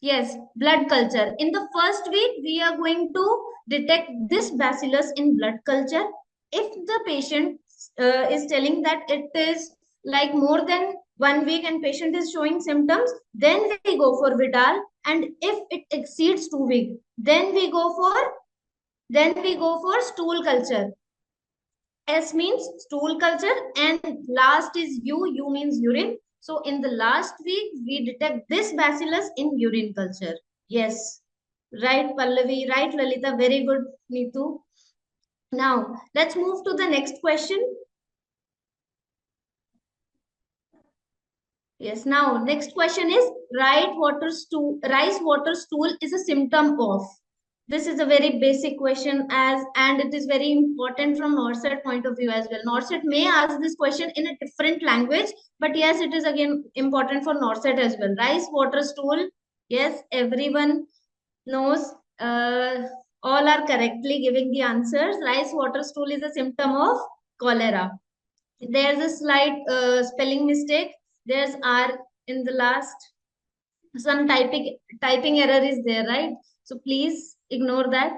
Yes, blood culture. In the first week, we are going to detect this bacillus in blood culture. If the patient is telling that it is like more than 1 week and patient is showing symptoms, then we go for Vidal. And if it exceeds 2 weeks, then we go for stool culture. S means stool culture and last is U. U means urine. So in the last week, we detect this bacillus in urine culture. Yes. Right, Pallavi. Right, Lalita. Very good, Neetu. Now, let's move to the next question. Yes, now, next question is rice water stool is a symptom of. This is a very basic question and it is very important from NORCET point of view as well. NORCET may ask this question in a different language, but yes, it is again important for NORCET as well. Rice water stool. Yes, everyone knows. All are correctly giving the answers. Rice water stool is a symptom of cholera. There's a slight spelling mistake. There's R in the last. Some typing error is there, right? So please ignore that.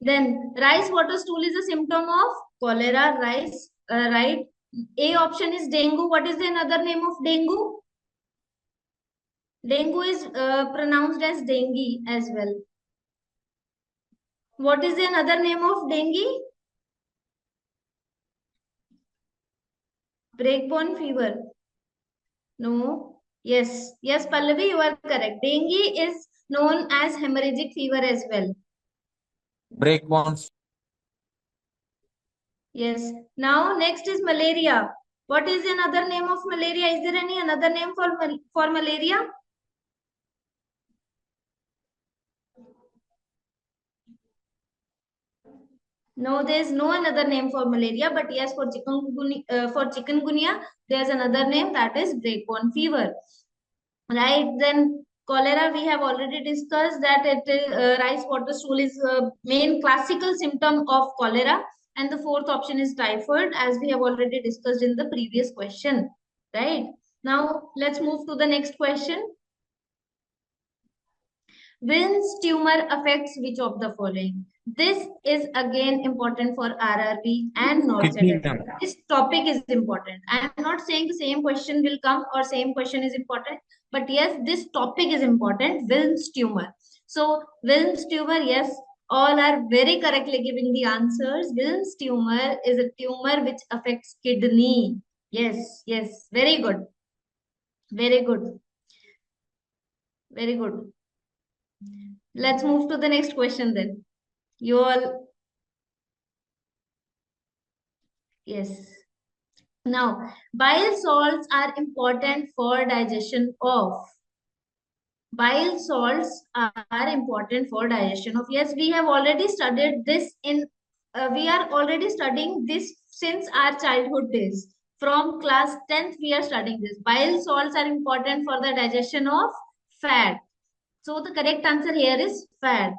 Then rice water stool is a symptom of cholera, rice, right? A option is dengue. What is the another name of dengue? Dengue is pronounced as dengue as well. What is the another name of dengue? Breakbone fever. No. Yes. Yes, Pallavi, you are correct. Dengue is known as hemorrhagic fever as well. Breakbone. Yes. Now next is malaria. What is another name of malaria? Is there any another name for malaria? No, there is no another name for malaria, but yes, for chikungunya, there's another name, that is breakbone fever. Right, then cholera, we have already discussed that rice water stool is a main classical symptom of cholera, and the fourth option is typhoid, as we have already discussed in the previous question. Right, now let's move to the next question. Wilms tumor affects which of the following? This is again important for RRB and NORCET. This topic is important. I am not saying the same question will come or same question is important, but yes, this topic is important. Wilms tumor. So Wilms tumor, yes, all are very correctly giving the answers. Wilms tumor is a tumor which affects kidney. Yes, yes, very good. Very good. Very good. Let's move to the next question then. You all. Yes. Now, bile salts are important for digestion of. Bile salts are important for digestion of. Yes, we have already studied this in, we are already studying this since our childhood days. From class 10th, we are studying this. Bile salts are important for the digestion of fat. So the correct answer here is fat.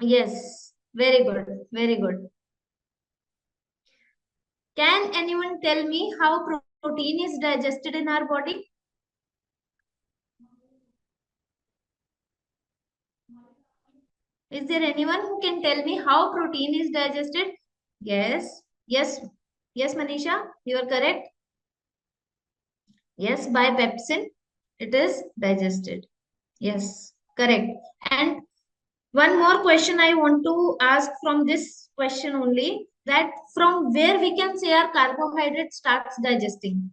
Yes, very good, very good. Can anyone tell me how protein is digested in our body? Is there anyone who can tell me how protein is digested? Yes, yes, yes, Manisha, you are correct. Yes, by pepsin, it is digested. Yes, correct. And one more question I want to ask from this question only, that from where we can say our carbohydrate starts digesting?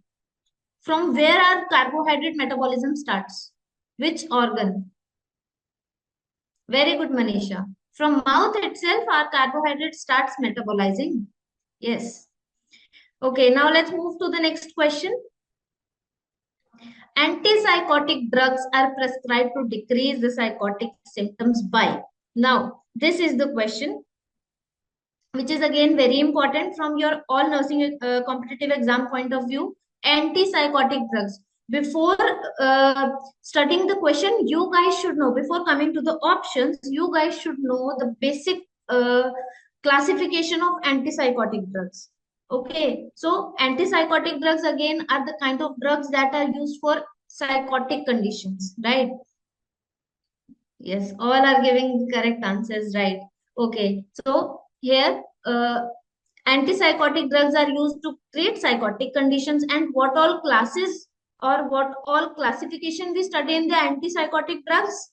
From where our carbohydrate metabolism starts? Which organ? Very good, Manisha. From mouth itself, our carbohydrate starts metabolizing. Yes. Okay, now let's move to the next question. Antipsychotic drugs are prescribed to decrease the psychotic symptoms by. Now, this is the question, which is again very important from your all nursing competitive exam point of view. Antipsychotic drugs. Before studying the question, you guys should know, before coming to the options, you guys should know the basic classification of antipsychotic drugs. Okay, so antipsychotic drugs again are the kind of drugs that are used for psychotic conditions, right? Yes, all are giving correct answers, right? Okay, so here antipsychotic drugs are used to treat psychotic conditions, and what all classes or what all classification we study in the antipsychotic drugs?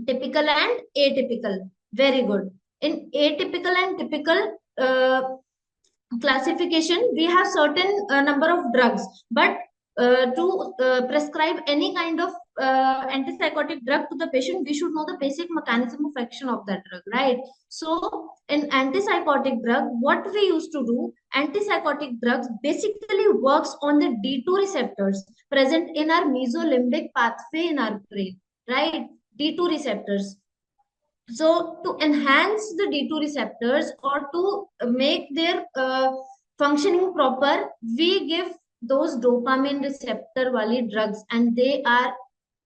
Typical and atypical. Very good. In atypical and typical classification, we have certain number of drugs, but to prescribe any kind of antipsychotic drug to the patient, we should know the basic mechanism of action of that drug, right? So in antipsychotic drug, what we used to do, antipsychotic drugs basically works on the D2 receptors present in our mesolimbic pathway in our brain, right? D2 receptors. So to enhance the D2 receptors or to make their functioning proper, we give those dopamine receptor wali drugs, and they are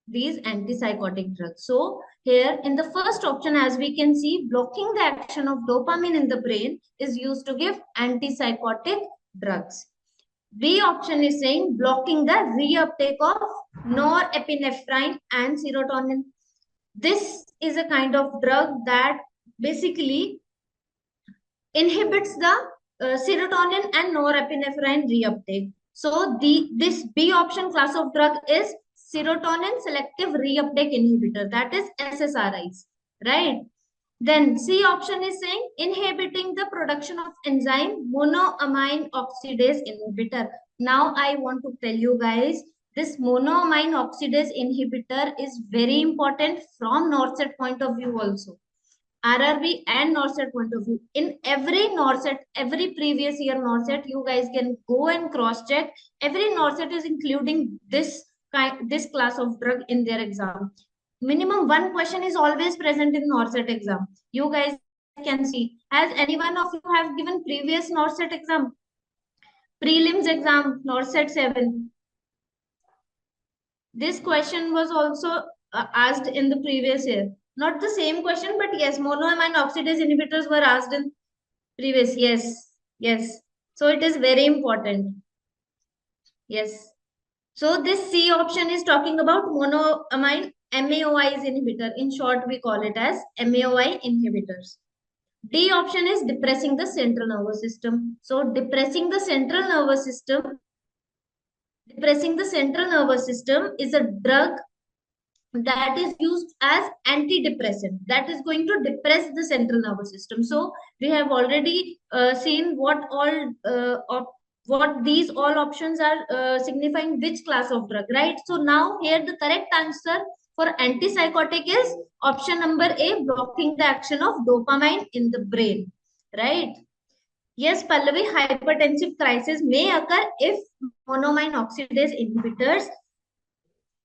these antipsychotic drugs. So here in the first option, as we can see, blocking the action of dopamine in the brain is used to give antipsychotic drugs. B option is saying blocking the reuptake of norepinephrine and serotonin. This is a kind of drug that basically inhibits the serotonin and norepinephrine reuptake. So this B option class of drug is serotonin selective reuptake inhibitor, that is SSRIs, right? Then C option is saying inhibiting the production of enzyme monoamine oxidase inhibitor. Now I want to tell you guys, this monoamine oxidase inhibitor is very important from NORCET point of view also. RRB and NORCET point of view. In every NORCET, every previous year NORCET, you guys can go and cross check. Every NORCET is including this class of drug in their exam. Minimum one question is always present in NORCET exam. You guys can see. Has any one of you have given previous NORCET exam? Prelims exam, NORCET 7. This question was also asked in the previous year. Not the same question, but yes, monoamine oxidase inhibitors were asked in previous. Yes. So it is very important. Yes. So this C option is talking about monoamine MAOIs inhibitor. In short, we call it as MAOI inhibitors. D option is depressing the central nervous system. So depressing the central nervous system is a drug that is used as antidepressant, that is going to depress the central nervous system. So we have already seen what these all options are signifying which class of drug, right? So now here the correct answer for antipsychotic is option number A, blocking the action of dopamine in the brain, right? Yes, Pallavi, hypertensive crisis may occur if monoamine oxidase inhibitors,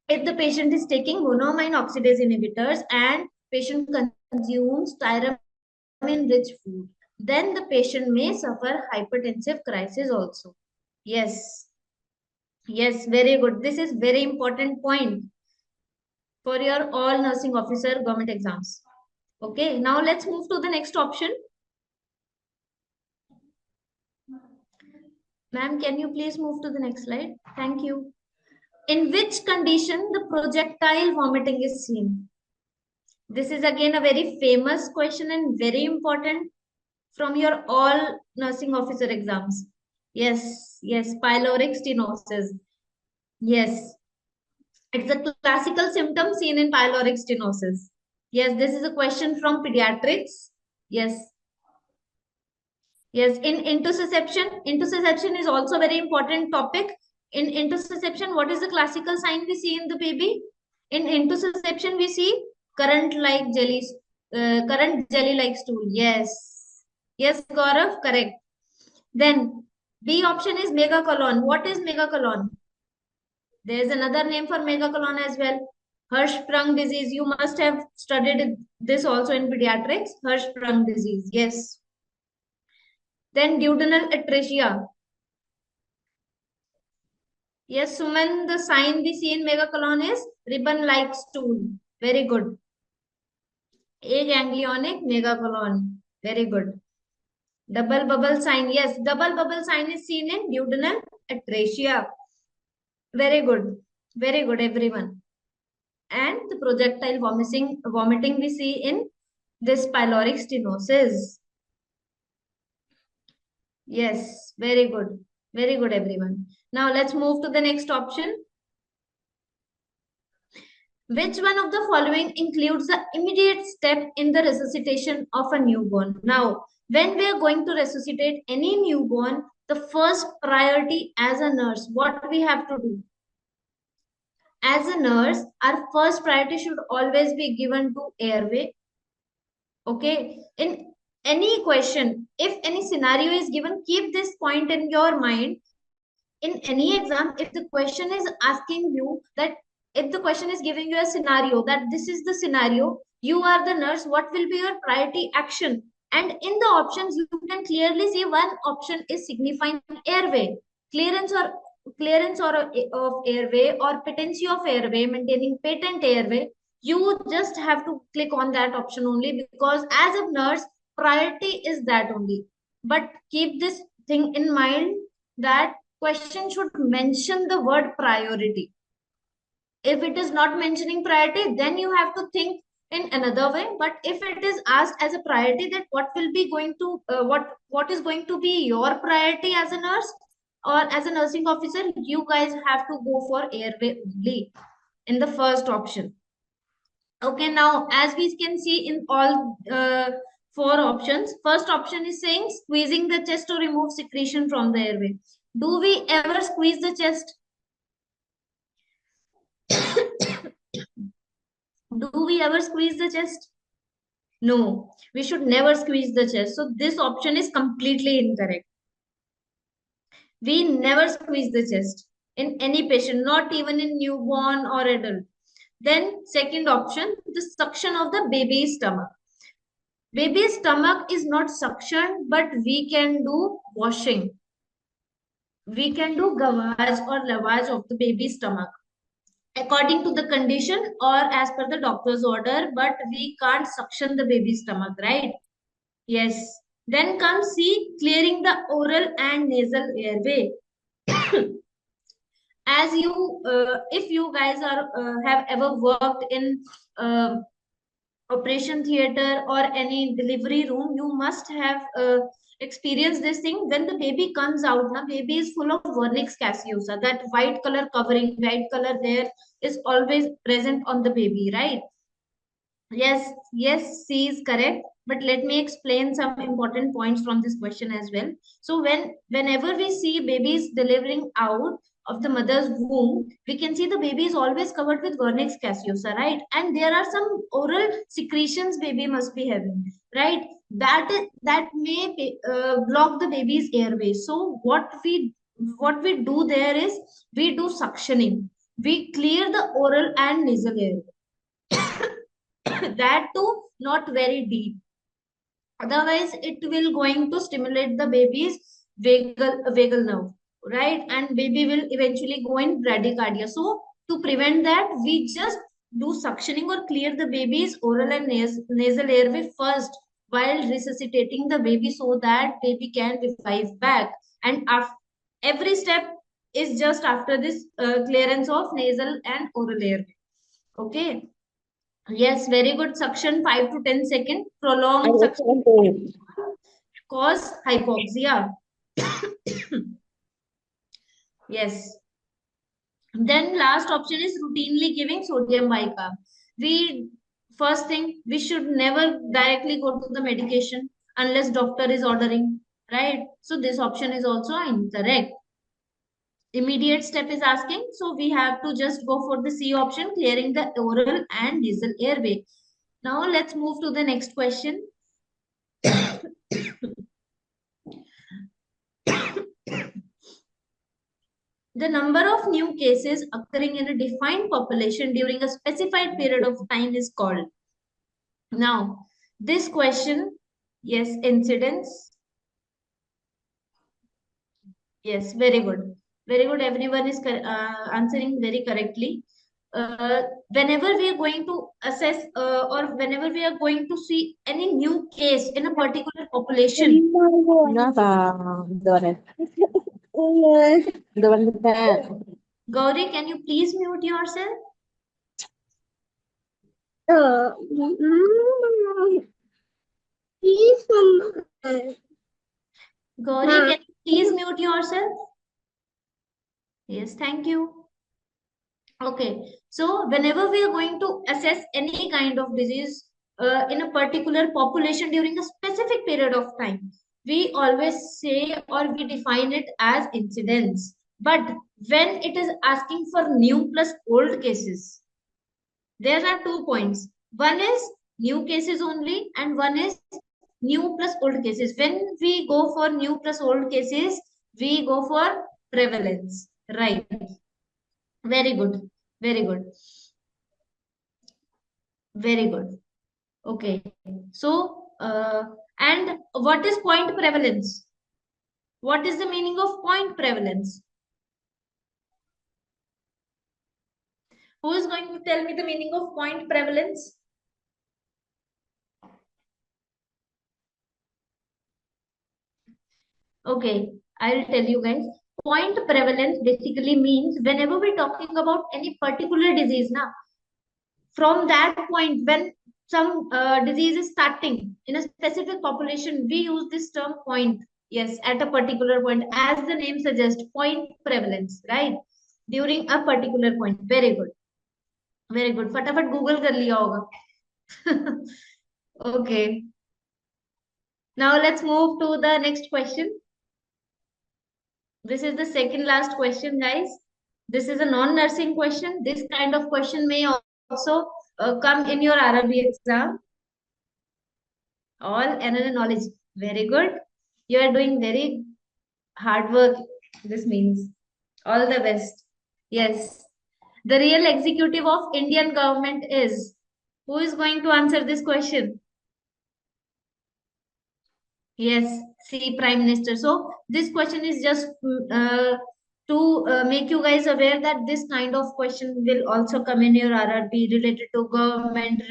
if the patient is taking monoamine oxidase inhibitors and patient consumes tyramine-rich food, then the patient may suffer hypertensive crisis also. Yes, very good. This is very important point for your all nursing officer government exams. Okay, now let's move to the next option. Ma'am, can you please move to the next slide? Thank you. In which condition the projectile vomiting is seen? This is again a very famous question and very important from your all nursing officer exams. Yes, pyloric stenosis. Yes, it's a classical symptom seen in pyloric stenosis. Yes, this is a question from pediatrics. Yes, in intussusception is also a very important topic. In intussusception, what is the classical sign we see in the baby? In intussusception, we see current jelly-like stool. Yes, Gaurav, correct. Then B option is megacolon. What is megacolon? There is another name for megacolon as well. Hirschsprung disease. You must have studied this also in pediatrics. Hirschsprung disease. Yes. Then duodenal atresia. Yes, Suman, the sign we see in megacolon is ribbon-like stool. Very good. Aganglionic megacolon. Very good. Double bubble sign. Yes, double bubble sign is seen in duodenal atresia. Very good, everyone. And the projectile vomiting we see in this pyloric stenosis. Yes, very good, everyone. Now let's move to the next option. Which one of the following includes the immediate step in the resuscitation of a newborn? Now, when we are going to resuscitate any newborn, the first priority as a nurse, what we have to do? As a nurse, our first priority should always be given to airway. Okay. In any question, if any scenario is given, keep this point in your mind. In any exam, if the question is asking you that if the question is giving you a scenario that this is the scenario, you are the nurse, what will be your priority action? And in the options, you can clearly see one option is signifying airway, clearance or of airway, or patency of airway, maintaining patent airway. You just have to click on that option only, because as a nurse, priority is that only. But keep this thing in mind that question should mention the word priority. If it is not mentioning priority, then you have to think in another way. But if it is asked as a priority, that what will be going to what is going to be your priority as a nurse or as a nursing officer, you guys have to go for airway only in the first option. Okay, now as we can see in all four options, first option is saying squeezing the chest to remove secretion from the airway. Do we ever squeeze the chest? Do we ever squeeze the chest? No, we should never squeeze the chest. So this option is completely incorrect. We never squeeze the chest in any patient, not even in newborn or adult. Then second option, the suction of the baby's stomach. Baby's stomach is not suction, but we can do washing. We can do gavage or lavage of the baby's stomach, according to the condition or as per the doctor's order, but we can't suction the baby's stomach, right? Yes. Then comes C, clearing the oral and nasal airway. As you, if you guys are have ever worked in operation theater or any delivery room, you must have experienced this thing. When the baby comes out, now baby is full of vernix caseosa, that white color covering, white color there is always present on the baby, right? Yes, yes, C is correct. But let me explain some important points from this question as well. So whenever we see babies delivering out of the mother's womb, we can see the baby is always covered with vernix caseosa, right? And there are some oral secretions baby must be having, right? That may block the baby's airway. So what we do there is we do suctioning. We clear the oral and nasal airway. That too not very deep, otherwise it will going to stimulate the baby's vagal nerve, right? And baby will eventually go in bradycardia. So to prevent that, we just do suctioning or clear the baby's oral and nasal airway first while resuscitating the baby, so that baby can revive back. And every step is just after this clearance of nasal and oral airway. Okay. Yes, very good. Suction 5 to 10 seconds. Prolonged suction cause hypoxia. Yes. Then last option is routinely giving sodium bicarb. First thing, we should never directly go to the medication unless doctor is ordering, right? So this option is also incorrect. Immediate step is asking, so we have to just go for the C option, clearing the oral and nasal airway. Now let's move to the next question. The number of new cases occurring in a defined population during a specified period of time is called. Now, this question, yes, incidence. Yes, very good. Very good. Everyone is answering very correctly. Whenever we are going to assess or whenever we are going to see any new case in a particular population. Gauri, can you please mute yourself? Gauri, can you please mute yourself? Yes, thank you. Okay, so whenever we are going to assess any kind of disease in a particular population during a specific period of time, we always say or we define it as incidence. But when it is asking for new plus old cases, there are 2 points. One is new cases only and one is new plus old cases. When we go for new plus old cases, we go for prevalence, right? Very good. Very good. Very good. Okay. So, and what is point prevalence? What is the meaning of point prevalence? Who is going to tell me the meaning of point prevalence? Okay, I'll tell you guys. Point prevalence basically means whenever we're talking about any particular disease, now from that point when some disease is starting in a specific population, we use this term point. Yes, at a particular point, as the name suggests, point prevalence, right? During a particular point. Very good. Very good. फटाफट Google कर लिया होगा. Okay. Now let's move to the next question. This is the second last question, guys. This is a non-nursing question. This kind of question may also come in your RRB exam. All another knowledge. Very good. You are doing very hard work. This means all the best. Yes. The real executive of Indian government is. Who is going to answer this question? Yes, see Prime Minister. So this question is just to make you guys aware that this kind of question will also come in your RRB related to government,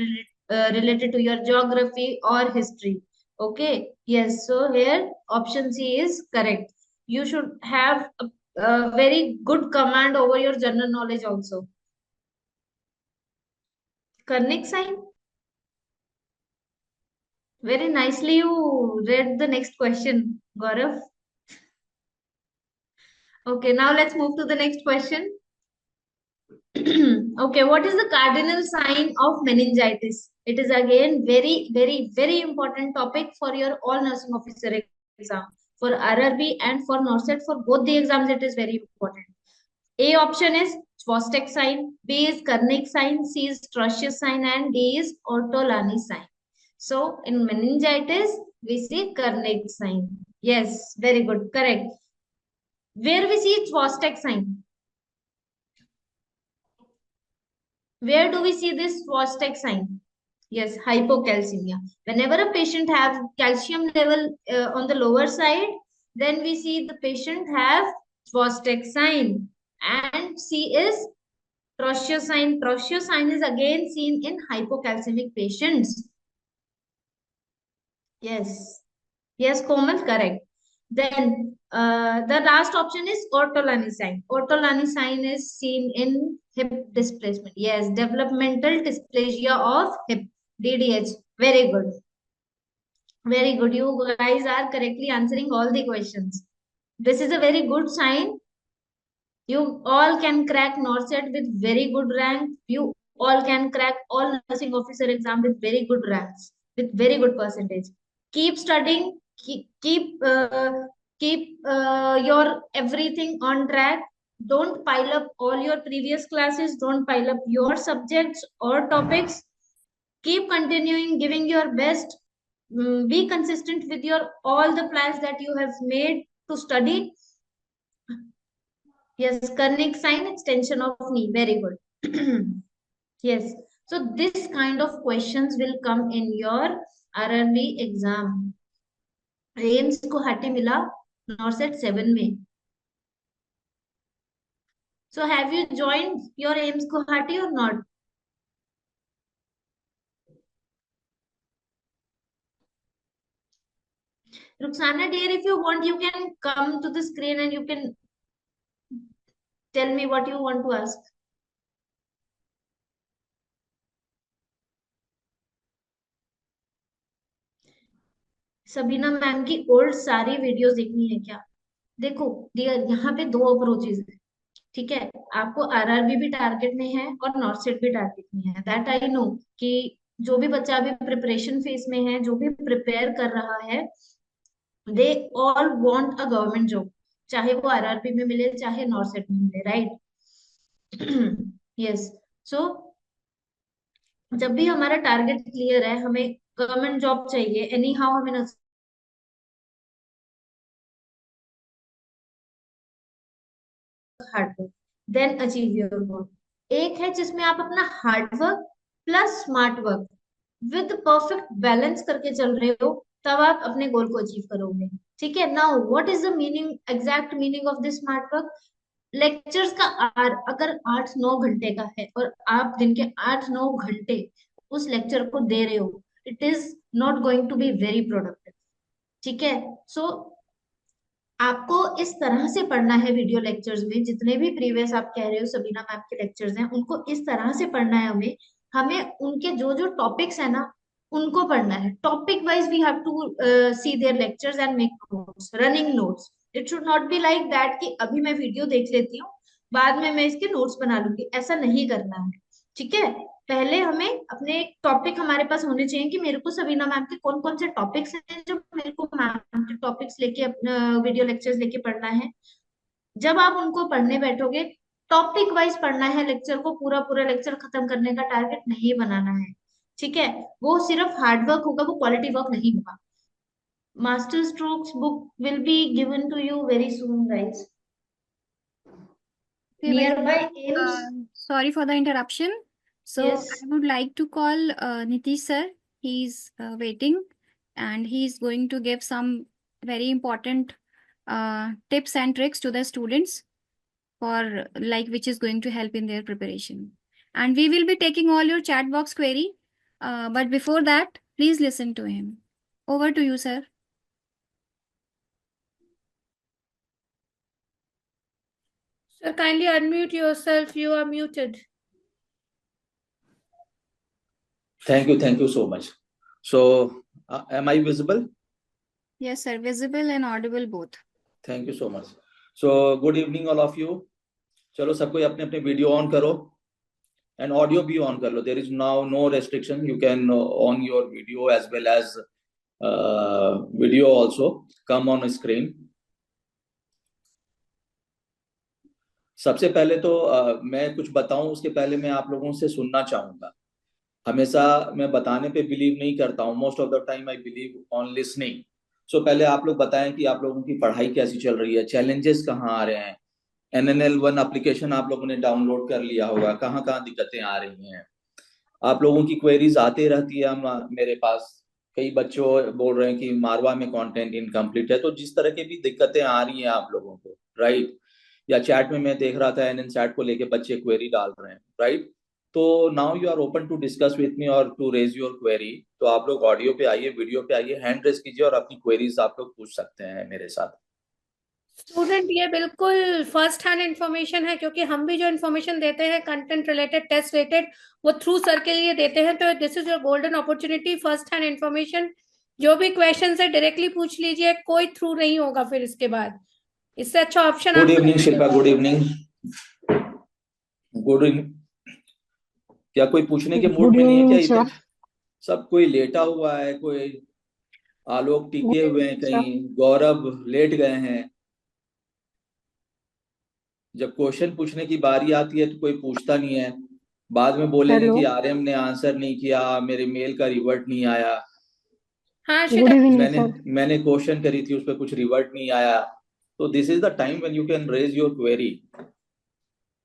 related to your geography or history. Okay. Yes. So here option C is correct. You should have a very good command over your general knowledge also. Karnik sign. Very nicely you read the next question, Gaurav. Okay, now let's move to the next question. Okay, what is the cardinal sign of meningitis? It is again very, very, very important topic for your all nursing officer exam. For RRB and for NORCET, for both the exams, it is very important. A option is Chvostek sign, B is Karnik sign, C is Trocheus sign, and D is Ortolani sign. So in meningitis, we see Karnik sign. Yes, very good, correct. Where we see Chvostek sign? Where do we see this Chvostek sign? Yes, hypocalcemia. Whenever a patient have calcium level on the lower side, then we see the patient have Chvostek sign. And C is Trocheus sign. Trocheus sign is again seen in hypocalcemic patients. Yes. Yes, Komal, correct. Then the last option is Ortolani sign. Ortolani sign is seen in hip displacement. Yes, developmental dysplasia of hip, DDH. Very good. Very good. You guys are correctly answering all the questions. This is a very good sign. You all can crack NORCET with very good rank. You all can crack all nursing officer exam with very good ranks, with very good percentage. Keep studying. Keep your everything on track. Don't pile up all your previous classes. Don't pile up your subjects or topics. Keep continuing, giving your best. Be consistent with your all the plans that you have made to study. Yes, Karnik sign, extension of knee. Very good. Yes. So this kind of questions will come in your RRB exam. AIIMS को हाटी मिला नॉर्सेट 7 में. So have you joined your AIMS Guwahati or not? Ruxana dear, if you want, you can come to the screen and you can tell me what you want to ask. Sabina ma'am की old सारी videos देखनी है क्या? देखो dear, यहाँ पे दो approaches है. ठीक है, आपको आरआरबी भी टारगेट में है और नॉर्सेट भी टारगेट में है. दैट आई नो कि जो भी बच्चा अभी प्रिपरेशन फेज में है, जो भी प्रिपेयर कर रहा है, they all want a government job, चाहे वो आरआरबी में मिले चाहे नॉर्सेट में मिले, राइट? यस. सो जब भी हमारा टारगेट क्लियर है, हमें गवर्नमेंट जॉब चाहिए, एनी हाउ हमें hard work, then achieve your goal. एक है जिसमें आप अपना hard work plus smart work with perfect balance करके चल रहे हो, तब आप अपने गोल को अचीव करोगे। ठीक है। Now what is the meaning, exact meaning of this smart work? Lectures का आर अगर 8-9 घंटे का है और आप दिन के 8-9 घंटे उस लेक्चर को दे रहे हो, it is not going to be very productive. ठीक है। सो आपको इस तरह से पढ़ना है वीडियो लेक्चर्स में, जितने भी प्रीवियस आप कह रहे हो सबीना मैम के लेक्चर्स हैं, उनको इस तरह से पढ़ना है। हमें हमें उनके जो जो टॉपिक्स है ना, उनको पढ़ना है। Topic wise we have to see their lectures and make notes, running notes. It should not be like that कि अभी मैं वीडियो देख लेती हूँ, बाद में मैं इसके नोट्स बना लूंगी। ऐसा नहीं करना है। ठीक है। पहले हमें अपने टॉपिक हमारे पास होने चाहिए कि मेरे को सबीना मैम के कौन कौन से टॉपिक्स हैं जो मेरे को मैम के टॉपिक्स लेके अपना वीडियो लेक्चर्स लेके पढ़ना है। जब आप उनको पढ़ने बैठोगे, टॉपिक वाइज पढ़ना है लेक्चर को, पूरा पूरा लेक्चर खत्म करने का टारगेट नहीं बनाना है। ठीक है। वो सिर्फ हार्ड वर्क होगा, वो क्वालिटी वर्क नहीं होगा। Master strokes book will be given to you very soon guys, near by AIIMS. Sorry for the interruption. So Yes. I would like to call Nitish sir. He's waiting, and he's going to give some very important tips and tricks to the students for like which is going to help in their preparation. And we will be taking all your chat box query. But before that, please listen to him. Over to you, sir. Sir, kindly unmute yourself. You are muted. Thank you so much. So, am I visible? Yes, sir. Visible and audible both. Thank you so much. So, good evening all of you. चलो सबको अपने अपने video on करो and audio भी on कर लो. There is now no restriction, you can on your video as well as video also come on screen. सबसे पहले तो मैं कुछ बताऊं उसके पहले मैं आप लोगों से सुनना चाहूंगा. हमेशा मैं बताने पे बिलीव नहीं करता हूं, most of the time I believe on listening. So पहले आप लोग बताएं कि आप लोगों की पढ़ाई कैसी चल रही है, चैलेंजेस कहाँ आ रहे हैं. NNL1 एप्लीकेशन आप लोगों ने डाउनलोड कर लिया होगा, कहाँ कहाँ दिक्कतें आ रही हैं. आप लोगों की क्वेरीज आती रहती है मेरे पास. कई बच्चों बोल रहे हैं कि मारवा में कंटेंट इनकम्प्लीट है. तो जिस तरह की भी दिक्कतें आ रही हैं आप लोगों को, राइट, या चैट में मैं देख रहा था NN-SAT को लेके बच्चे क्वेरी डाल रहे हैं, राइट. तो now you are open to discuss with me और टू रेज योर क्वेरी. तो आप लोग ऑडियो पे आइए, वीडियो पे आइए, हैंड रेज कीजिए और अपनी क्वेरीज आप लोग पूछ सकते हैं मेरे साथ. स्टूडेंट, ये बिल्कुल फर्स्ट हैंड इंफॉर्मेशन है, क्योंकि हम भी जो इंफॉर्मेशन देते हैं कंटेंट रिलेटेड, टेस्ट रिलेटेड, वो थ्रू सर के लिए देते हैं. तो this is your golden opportunity. First hand information, जो भी क्वेश्चन है डायरेक्टली पूछ लीजिए, कोई थ्रू नहीं होगा फिर इसके बाद. इससे अच्छा option. Good evening Shilpa, good evening. Good evening. क्या कोई पूछने के मूड में नहीं है क्या? इधर सब कोई लेटा हुआ है, कोई आलोक टिके हुए हैं, कहीं गौरव लेट गए हैं. जब क्वेश्चन पूछने की बारी आती है तो कोई पूछता नहीं है. बाद में बोलेंगे कि RM ने आंसर नहीं किया, मेरे मेल का रिवर्ट नहीं आया. हाँ, मैंने क्वेश्चन करी थी, उस पर कुछ रिवर्ट नहीं आया. तो this is the time when you can raise your query.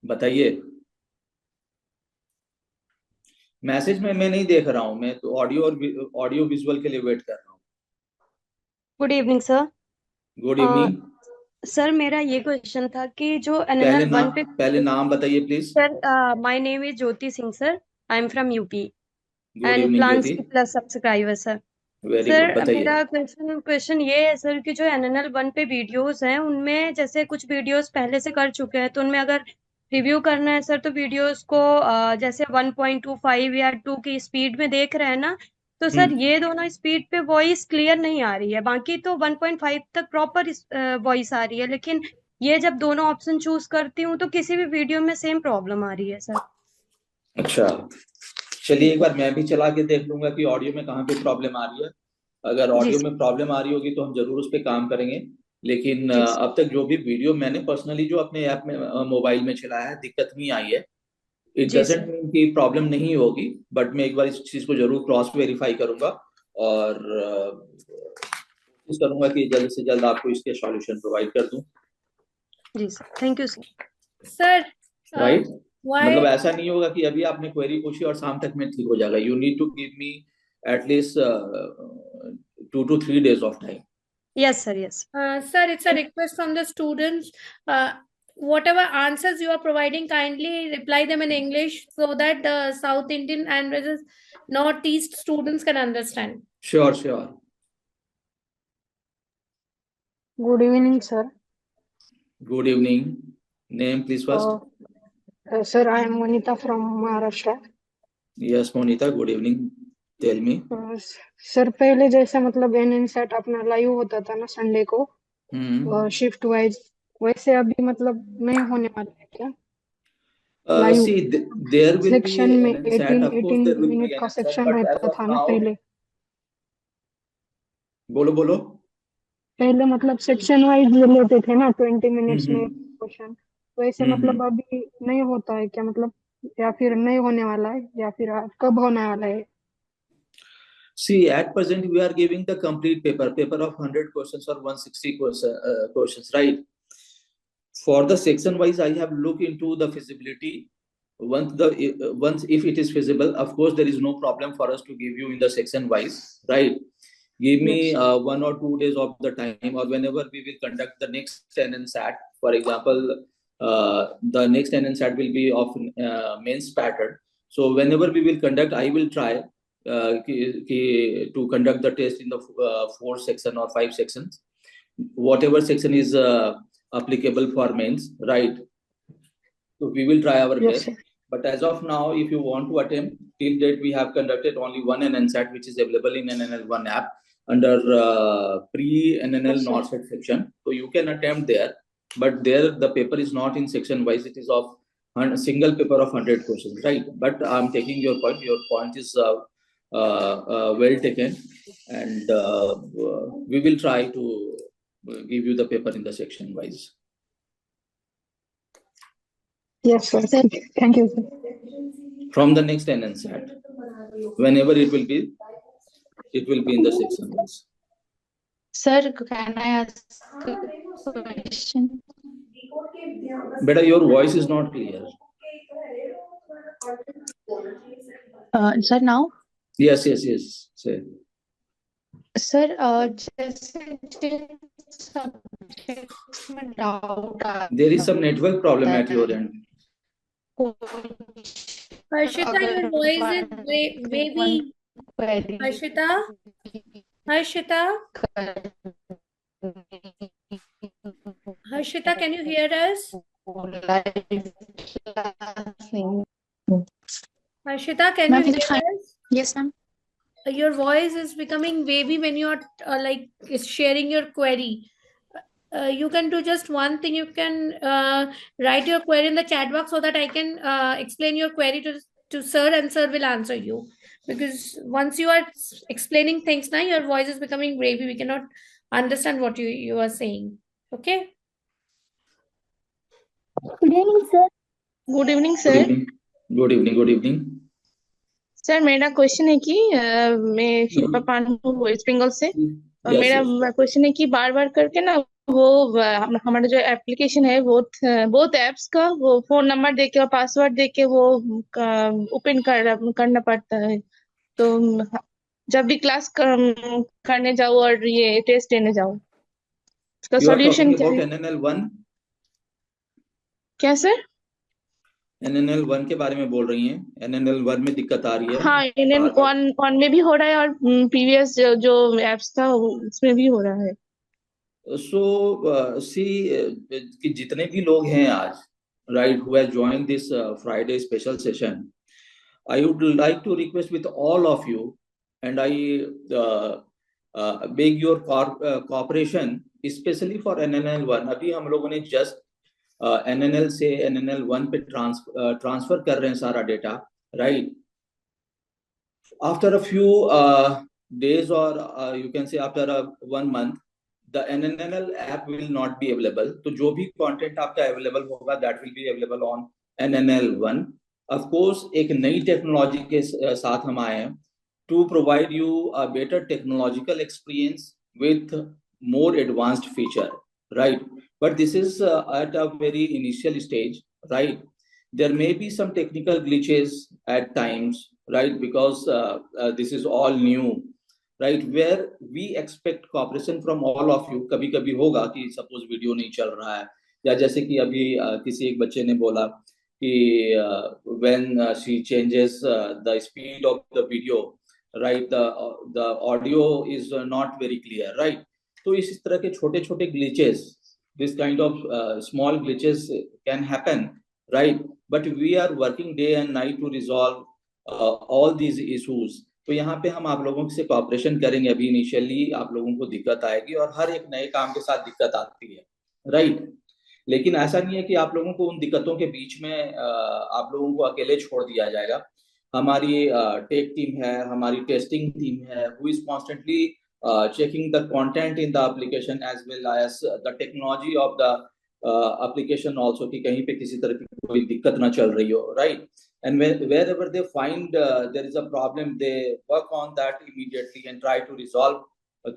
बताइए. मैसेज में मैं नहीं देख रहा हूँ, मैं तो ऑडियो विजुअल के लिए वेट कर रहा हूँ. Good evening sir. Good evening. Sir मेरा ये क्वेश्चन था कि जो NNL1 पे पहले नाम बताइए please. Sir my name is Jyoti Singh sir. I am from UP and evening plan Jyoti. Plus subscriber sir. Very sir good, बताइए. मेरा क्वेश्चन ये है सर कि जो NNL1 पे वीडियोस हैं, उनमें जैसे कुछ वीडियोस पहले से कर चुके हैं, तो उनमें अगर रिव्यू करना है सर, तो वीडियोस को जैसे 1.25 या 2 की स्पीड में देख रहे हैं ना, तो सर ये दोनों स्पीड पे वॉइस क्लियर नहीं आ रही है. बाकी तो 1.5 तक प्रॉपर वॉइस आ रही है, लेकिन ये जब दोनों ऑप्शन चूज करती हूँ तो किसी भी वीडियो में सेम प्रॉब्लम आ रही है सर. अच्छा, चलिए एक बार मैं भी चला के देख लूंगा कि ऑडियो में कहाँ पे प्रॉब्लम आ रही है. अगर ऑडियो में प्रॉब्लम आ रही होगी तो हम जरूर उस पर काम करेंगे. लेकिन अब तक जो भी वीडियो मैंने पर्सनली जो अपने ऐप में मोबाइल में चलाया है, दिक्कत नहीं आई है. इट डजंट मीन कि प्रॉब्लम नहीं होगी, बट मैं एक बार इस चीज को जरूर क्रॉस वेरीफाई करूंगा और कोशिश करूंगा कि जल्द से जल्द आपको इसके सॉल्यूशन प्रोवाइड कर दूं. जी sir, thank you sir. Sir right. मतलब Why? ऐसा नहीं होगा कि अभी आपने क्वेरी पूछी और शाम तक में ठीक हो जाएगा. You need to give me at least 2 to 3 days of time. Yes, sir. Yes. Sir, it's a request from the students. Whatever answers you are providing, kindly reply them in English so that the South Indian and versus Northeast students can understand. Sure, sure. Good evening, sir. Good evening. Name, please, first. Sir, I am Monita from Maharashtra. Yes, Monita. Good evening. Tell me. Sir पहले जैसा मतलब NNSET अपना live होता था ना Sunday को shift wise, वैसे अभी मतलब नहीं होने वाला है क्या? Live See, there will be section में NNSAT. Of course, there will be minute का NNSAT, सेक्शन but as रहता of था ना now, पहले बोलो. पहले मतलब सेक्शन वाइज लेते थे ना 20 मिनट्स में क्वेश्चन, वैसे मतलब अभी नहीं होता है क्या? मतलब या फिर नहीं होने वाला है या फिर कब होने वाला है? See, at present, we are giving the complete paper of 100 questions or 160 questions, right? For the section wise, I have looked into the feasibility. Once if it is feasible, of course, there is no problem for us to give you in the section wise, right? Give me 1 or 2 days of the time, or whenever we will conduct the next NNSAT. For example, the next NNSAT will be of mains pattern. So whenever we will conduct, I will try to conduct the test in the 4 section or 5 sections, whatever section is applicable for mains, right? So we will try our best. Sir. But as of now, if you want to attempt, till date we have conducted only one NNSAT, which is available in NNL1 app under pre-NNL NORCET section. So you can attempt there, but there the paper is not in section wise, it is of a single paper of 100 questions, right? But I'm taking your point. Your point is well taken, and we will try to give you the paper in the section wise. Yes, sir. Thank you, sir. From the next NNSAT, whenever it will be in the section wise. Sir, can I ask a question? Beta, your voice is not clear. Sir, now? Yes. Say. Sir, जैसे subject में doubt There is some network problem at your end. Harshita, your voice is wavy. Harshita, can you hear us? Harshita, can you hear us? Yes, ma'am. Your voice is becoming wavy when you're sharing your query. You can do just one thing. You can write your query in the chat box so that I can explain your query to sir, and sir will answer you. Because once you are explaining things now, your voice is becoming wavy. We cannot understand what you are saying. Okay? Good evening, sir. Good evening, sir. Good evening. Sir मेरा question है कि मैं शिल्पा पान हूँ waste Bengal से, और मेरा question है कि बार बार करके ना वो हमारा जो एप्लीकेशन है बोथ एप्स का वो फोन नंबर देके और पासवर्ड देके वो ओपन करना पड़ता है। तो जब भी क्लास करने जाओ और ये टेस्ट देने जाओ, उसका सॉल्यूशन क्या है? NNL1? क्या सर? NNL1 के बारे में बोल रही हैं? NNL1 में दिक्कत आ रही है? हाँ, NNL1 में भी हो रहा है और प्रीवियस जो एप्स था उसमें भी हो रहा है। So कि जितने भी लोग हैं आज, right, who have joined this Friday special session, I would like to request with all of you, and I beg your cooperation, especially for NNL1. अभी हम लोगों ने just NNL से NNL1 पे ट्रांसफर कर रहे हैं सारा data, right? After a few days, or you can say after 1 month, the NNL app will not be available. तो जो भी content आपका available होगा, that will be available on NNL1. Of course, एक नई टेक्नोलॉजी के साथ हम आए हैं to provide you a better technological experience with more advanced feature, right? But this is at a very initial stage, right? There may be some technical glitches at times, right? Because this is all new, right? Where we expect cooperation from all of you. कभी कभी होगा कि suppose video नहीं चल रहा है, या जैसे कि अभी किसी एक बच्चे ने बोला कि when she changes the speed of the video, right, the audio is not very clear, right? तो इस तरह के छोटे छोटे glitches, this kind of small glitches can happen, right? But we are working day and night to resolve all these issues. तो यहाँ पे हम आप लोगों से कॉपरेशन करेंगे. अभी इनिशियली आप लोगों को दिक्कत आएगी और हर एक नए काम के साथ दिक्कत आती है, राइट? लेकिन ऐसा नहीं है कि आप लोगों को उन दिक्कतों के बीच में आप लोगों को अकेले छोड़ दिया जाएगा. हमारी टेक टीम है, हमारी टेस्टिंग टीम है, who is constantly checking the content in the application as well as the technology of the application also, कि कहीं पे किसी तरह की कोई दिक्कत ना चल रही हो, right? And wherever they find there is a problem, they work on that immediately and try to resolve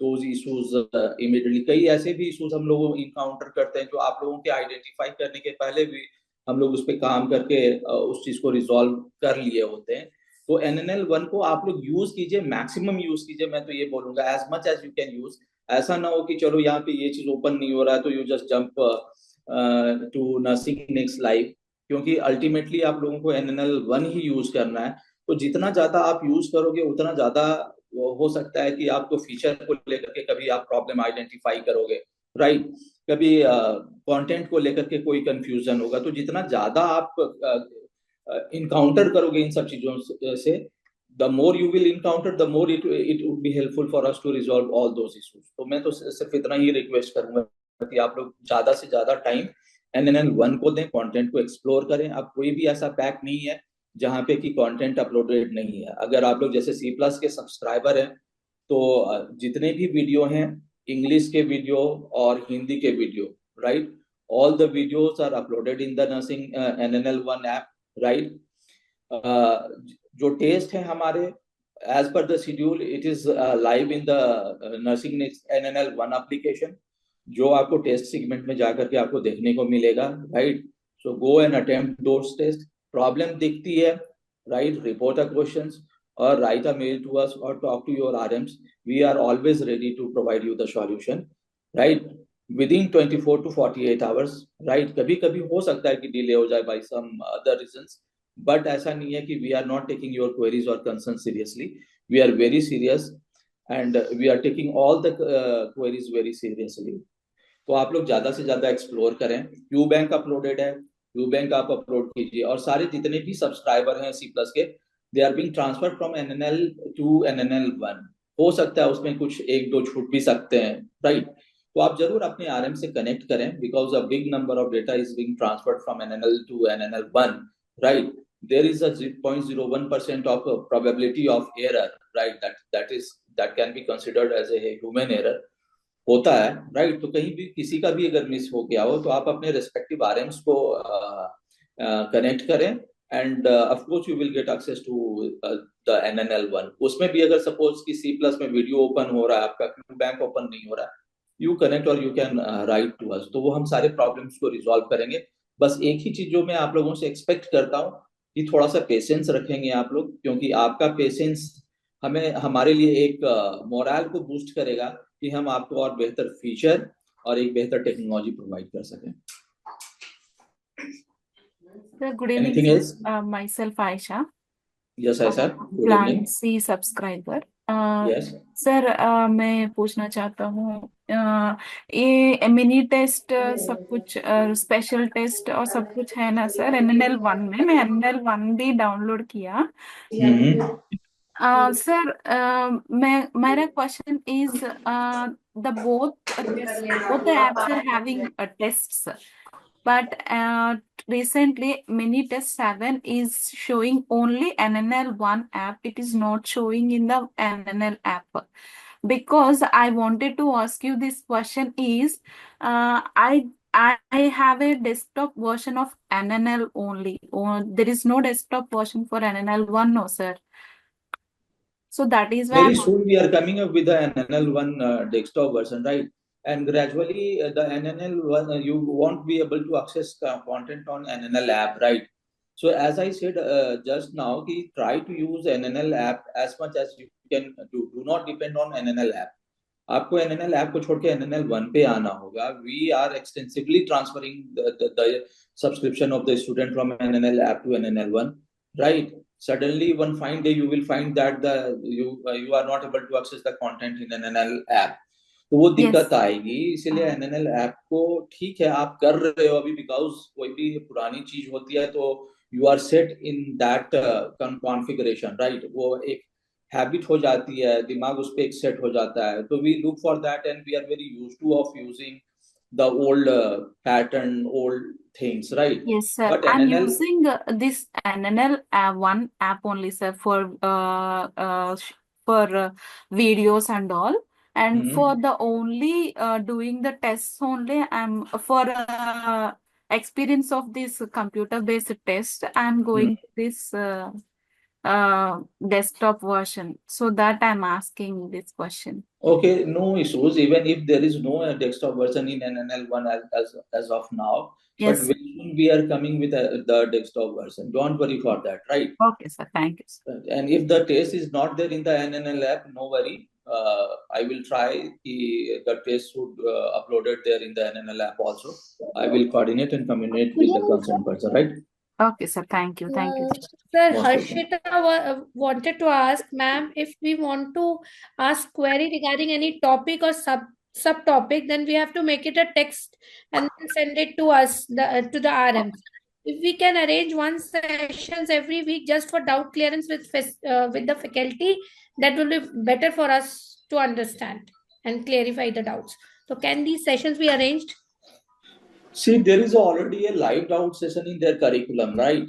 those issues immediately. कई ऐसे भी issues हम लोग encounter करते हैं जो आप लोगों के identify करने के पहले भी हम लोग उस पे काम करके उस चीज को resolve कर लिए होते हैं. तो NNL1 को आप लोग यूज कीजिए, मैक्सिमम यूज कीजिए. मैं तो ये बोलूंगा as much as you can use. ऐसा ना हो कि चलो यहाँ पे ये चीज ओपन नहीं हो रहा है तो you just jump to Nursing Next Live, क्योंकि अल्टीमेटली आप लोगों को NNL1 ही यूज करना है. तो जितना ज्यादा आप यूज करोगे उतना ज्यादा हो सकता है कि आपको फीचर को लेकर के कभी आप प्रॉब्लम आइडेंटिफाई करोगे, राइट? कभी कंटेंट को लेकर के कोई कंफ्यूजन होगा. तो जितना ज्यादा आप इनकाउंटर करोगे इन सब चीजों से, the more you will encounter, the more it would be helpful for us to resolve all those issues. तो मैं तो सिर्फ इतना ही रिक्वेस्ट करूंगा कि आप लोग ज्यादा से ज्यादा टाइम NNL1 को दें, कंटेंट को एक्सप्लोर करें. अब कोई भी ऐसा पैक नहीं है जहाँ पे कि कंटेंट अपलोडेड नहीं है. अगर आप लोग जैसे C+ के सब्सक्राइबर हैं तो जितने भी वीडियो हैं, इंग्लिश के वीडियो और हिंदी के video, right, all the videos are uploaded in the nursing NNL1 app, right? जो टेस्ट है हमारे as per the schedule, it is live in the nursing next NNL1 application, जो आपको टेस्ट सेगमेंट में जाकर के आपको देखने को मिलेगा, right? So go and attempt those test. Problem दिखती है, right, report a questions or write a mail to us or talk to your RMs. We are always ready to provide you the solution, right, within 24 to 48 hours, right? कभी कभी हो सकता है कि delay हो जाए by some other reasons, but ऐसा नहीं है कि we are not taking your queries or concerns seriously. We are very serious and we are taking all the queries very seriously. तो आप लोग ज्यादा से ज्यादा एक्सप्लोर करें. Qbank अपलोडेड है, Qbank आप अपलोड कीजिए. और सारे जितने भी सब्सक्राइबर हैं C+ के, they are being transferred from NNL to NNL1. हो सकता है उसमें कुछ एक दो छूट भी सकते हैं, राइट? तो आप जरूर अपने RM से कनेक्ट करें, because a big number of data is being transferred from NNL to NNL1, right? There is a 0.01% of probability of error, right? That can be considered as a human error. होता है, right? तो कहीं भी किसी का भी अगर miss हो गया हो तो आप अपने रेस्पेक्टिव RMs को कनेक्ट करें. And of course you will get access to the NNL1. उसमें भी अगर सपोज कि C+ में वीडियो ओपन हो रहा है, आपका Qbank ओपन नहीं हो रहा है, you connect or you can write to us. तो वो हम सारे प्रॉब्लम्स को रिजॉल्व करेंगे. बस एक ही चीज जो मैं आप लोगों से एक्सपेक्ट करता हूँ कि थोड़ा सा पेशेंस रखेंगे आप लोग, क्योंकि आपका पेशेंस हमें हमारे लिए एक मोरल को बूस्ट करेगा कि हम आपको और बेहतर फीचर और एक बेहतर टेक्नोलॉजी प्रोवाइड कर सकें. Sir, good evening. Anything else? Myself Aisha. Yes, Aisha. Good Plan evening. C subscriber. Yes. Sir मैं पूछना चाहता हूँ, ये मिनी टेस्ट सब कुछ स्पेशल टेस्ट और सब कुछ है ना सर NNL1 में? मैं NNL1 भी डाउनलोड किया. सर मेरा question is the both the apps are having tests, but recently mini test 7 is showing only NNL1 app. It is not showing in the NNL app. Because I wanted to ask you this question is, I have a desktop version of NNL only, or there is no desktop version for NNL1, no sir. So that is why very soon we are coming up with the NNL1 desktop version, right? And gradually the NNL1 you won't be able to access content on NNL app, right? So as I said just now, कि try to use NNL app as much as you can do. Do not depend on NNL app. आपको NNL app को छोड़ के NNL 1 पे आना होगा. We are extensively transferring the subscription of the student from NNL app to NNL 1, right? Suddenly one fine day you will find that you are not able to access the content in NNL app. तो वो दिक्कत आएगी. इसीलिए NNL app को ठीक है आप कर रहे हो अभी, बिकॉज कोई भी पुरानी चीज होती है तो you are set in that configuration, right? वो एक हैबिट हो जाती है, दिमाग उस पे एक सेट हो जाता है. तो we look for that and we are very used to of using the old pattern, old things, right? Yes, sir. But I'm NNL, using this NNL one app only, sir, for videos and all. And for the only doing the tests only, I'm for experience of this computer-based test, I'm going to this desktop version. So that I'm asking this question. okay, no issues. Even if there is no desktop version in NNL 1 as of now, Yes, but very soon we are coming with the desktop version. Don't worry for that, right? okay, sir. Thank you, sir. And if the test is not there in the NNL app, no worry. I will try the test should uploaded there in the NNL app also. I will coordinate and communicate with the concerned person, right? Okay, sir. Thank you. Thank you. Sir, Most welcome. Harshita wanted to ask, ma'am, if we want to ask query regarding any topic or subtopic, then we have to make it a text and then send it to us, to the RMs. If we can arrange one sessions every week just for doubt clearance with the faculty, that will be better for us to understand and clarify the doubts. So can these sessions be arranged? See, there is already a live doubt session in their curriculum, right?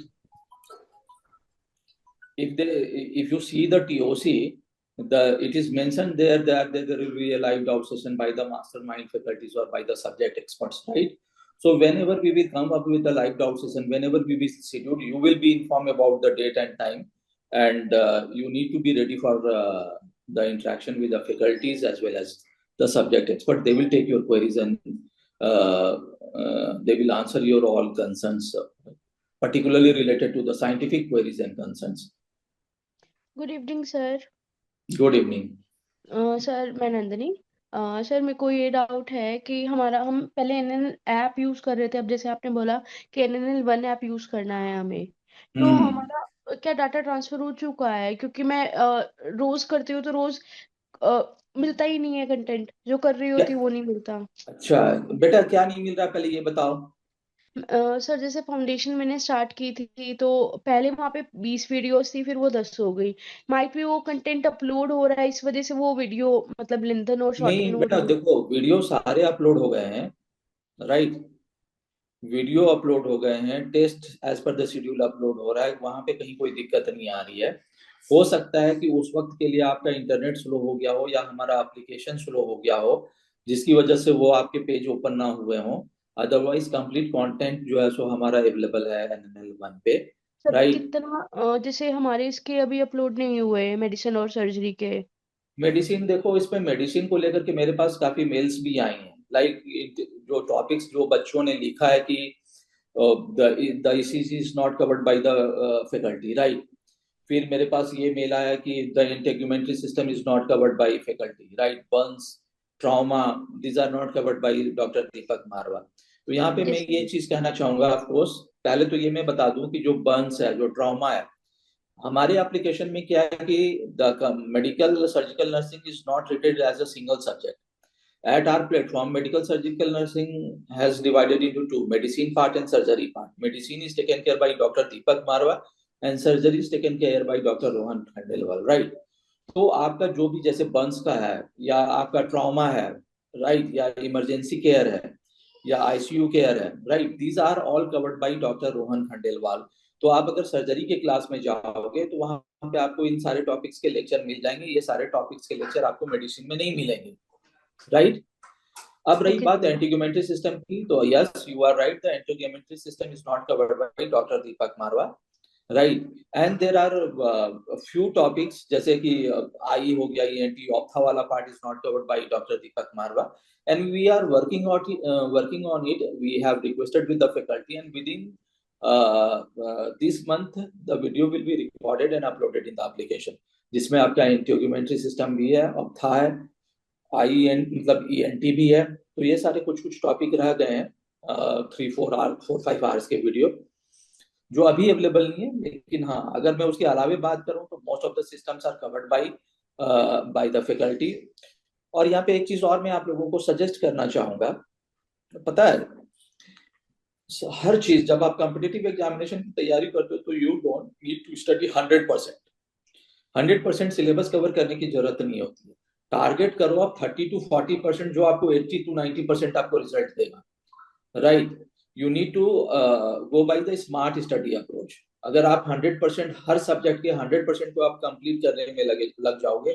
If you see the TOC, it is mentioned there that there will be a live doubt session by the mastermind faculties or by the subject experts, right? So whenever we will come up with the live doubt session, whenever we will schedule, you will be informed about the date and time, and you need to be ready for the interaction with the faculties as well as the subject expert. They will take your queries and they will answer your all concerns, particularly related to the scientific queries and concerns. Good evening sir. Good evening. Sir मैं Nandini. Sir मेरे को ये doubt है कि हम पहले एनएनएल app use कर रहे थे. अब जैसे आपने बोला कि एनएनएल 1 ऐप यूज करना है हमें, तो हमारा क्या डाटा ट्रांसफर हो चुका है? क्योंकि मैं रोज करती हूँ तो रोज मिलता ही नहीं है कंटेंट. जो कर रही होती वो नहीं मिलता. अच्छा बेटा, क्या नहीं मिल रहा पहले ये बताओ. सर जैसे फाउंडेशन मैंने स्टार्ट की थी तो पहले वहां पे 20 वीडियोस थी, फिर वो 10 हो गई. माइट भी वो कंटेंट अपलोड हो रहा है, इस वजह से वो वीडियो मतलब लेंथन और नहीं शॉर्टन हो बेटा, रही है. देखो वीडियो सारे अपलोड हो गए हैं, राइट? वीडियो अपलोड हो गए हैं, test as per the schedule upload हो रहा है, वहां पे कहीं कोई दिक्कत नहीं आ रही है. हो सकता है कि उस वक्त के लिए आपका इंटरनेट स्लो हो गया हो या हमारा एप्लीकेशन स्लो हो गया हो, जिसकी वजह से वो आपके पेज ओपन ना हुए हों. अदरवाइज कंप्लीट कंटेंट जो है सो हमारा अवेलेबल है NNL 1 पे, सर राइट? कितना जैसे हमारे इसके अभी अपलोड नहीं हुए मेडिसिन और सर्जरी के. मेडिसिन देखो, इसमें मेडिसिन को लेकर के मेरे पास काफी मेल्स भी आई हैं, लाइक जो टॉपिक्स जो बच्चों ने लिखा है कि the ECG is not covered by the faculty, right? फिर मेरे पास ये मेल आया कि the integumentary system is not covered by faculty, right? Burns, trauma, these are not covered by doctor Deepak Marwah. तो यहाँ पे मैं ये चीज कहना चाहूंगा. ऑफकोर्स पहले तो ये मैं बता दूं कि जो बर्न्स है, जो ट्रॉमा है, हमारे एप्लीकेशन में क्या है कि the medical surgical nursing is not treated as a single subject. At our platform, medical surgical nursing has divided into two: medicine part and surgery part. Medicine is taken care by Dr. Deepak Marwa and surgery is taken care by Dr. Rohan Khandelwal, right? तो आपका जो भी जैसे Burns का है या आपका trauma है, राइट, या इमरजेंसी केयर है या ICU केयर है, right, these are all covered by doctor Rohan Khandelwal. तो आप अगर सर्जरी के क्लास में जाओगे तो वहां पे आपको इन सारे टॉपिक्स के लेक्चर मिल जाएंगे. ये सारे टॉपिक्स के लेक्चर आपको मेडिसिन में नहीं मिलेंगे, राइट? अब रही बात एंटीग्यूमेंट्री सिस्टम की, तो yes you are right, the integumentary system is not covered by doctor Deepak Marwah, right? And there are few topics जैसे कि आई हो गया, ENT ऑप्था वाला part is not covered by doctor Deepak Marwah, and we are working on it. We have requested with the faculty and within this month the video will be recorded and uploaded in the application, जिसमें आपका इंटीग्यूमेंट्री system भी है, ophtha है, IEN मतलब ENT भी है। तो ये सारे कुछ कुछ टॉपिक रह गए हैं 4-5 आवर्स के वीडियो जो अभी अवेलेबल नहीं है, लेकिन हाँ अगर मैं उसके अलावे बात करूं तो most of the systems are covered by the faculty. और यहाँ पे एक चीज और मैं आप लोगों को सजेस्ट करना चाहूंगा, पता है हर चीज जब आप कॉम्पिटिटिव एग्जामिनेशन की तैयारी करते हो तो you don't need to study 100% syllabus cover करने की जरूरत नहीं होती है। टारगेट करो आप 30 to 40%, जो आपको 80 to 90% आपको रिजल्ट देगा, right. You need to go by the smart study approach. अगर आप 100% हर सब्जेक्ट के 100% को आप कंप्लीट करने में लग जाओगे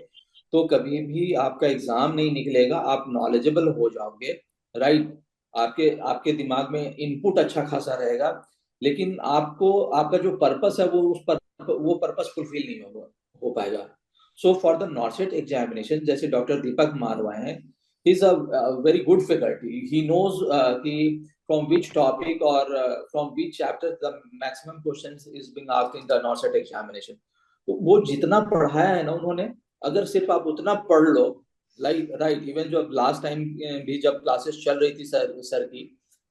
तो कभी भी आपका एग्जाम नहीं निकलेगा, आप नॉलेजेबल हो जाओगे, राइट। आपके दिमाग में इनपुट अच्छा खासा रहेगा, लेकिन आपका जो पर्पस है वो पर्पस फुलफिल नहीं हो पाएगा। So for the NORCET examination, जैसे डॉक्टर दीपक मारवा हैं, he is a very good faculty, he knows कि from which topic or from which chapter the maximum questions is being asked in the NORCET examination। तो वो जितना पढ़ाया है ना उन्होंने, अगर सिर्फ आप उतना पढ़ लो, राइट। इवन जो लास्ट टाइम भी जब क्लासेस चल रही थी सर की,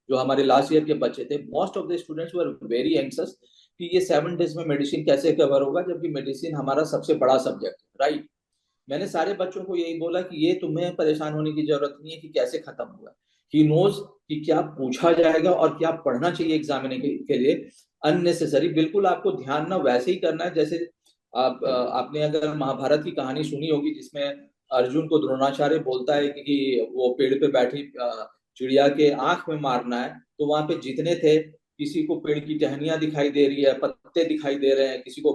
जो हमारे लास्ट ईयर के बच्चे थे, most of the students were very anxious कि ये 7 डेज में मेडिसिन कैसे कवर होगा, जबकि मेडिसिन हमारा सबसे बड़ा सब्जेक्ट है, राइट। मैंने सारे बच्चों को यही बोला कि ये तुम्हें परेशान होने की जरूरत नहीं है कि कैसे खत्म होगा। ही नोज कि क्या पूछा जाएगा और क्या पढ़ना चाहिए एग्जामिनेशन के लिए। अननेसेसरी बिल्कुल आपको ध्यान ना वैसे ही करना है जैसे आपने अगर महाभारत की कहानी सुनी होगी, जिसमें अर्जुन को द्रोणाचार्य बोलता है कि वो पेड़ पे बैठी चिड़िया के आंख में मारना है, तो वहां पे जितने थे, किसी को पेड़ की टहनियां दिखाई दे रही है, पत्ते दिखाई दे रहे हैं, किसी को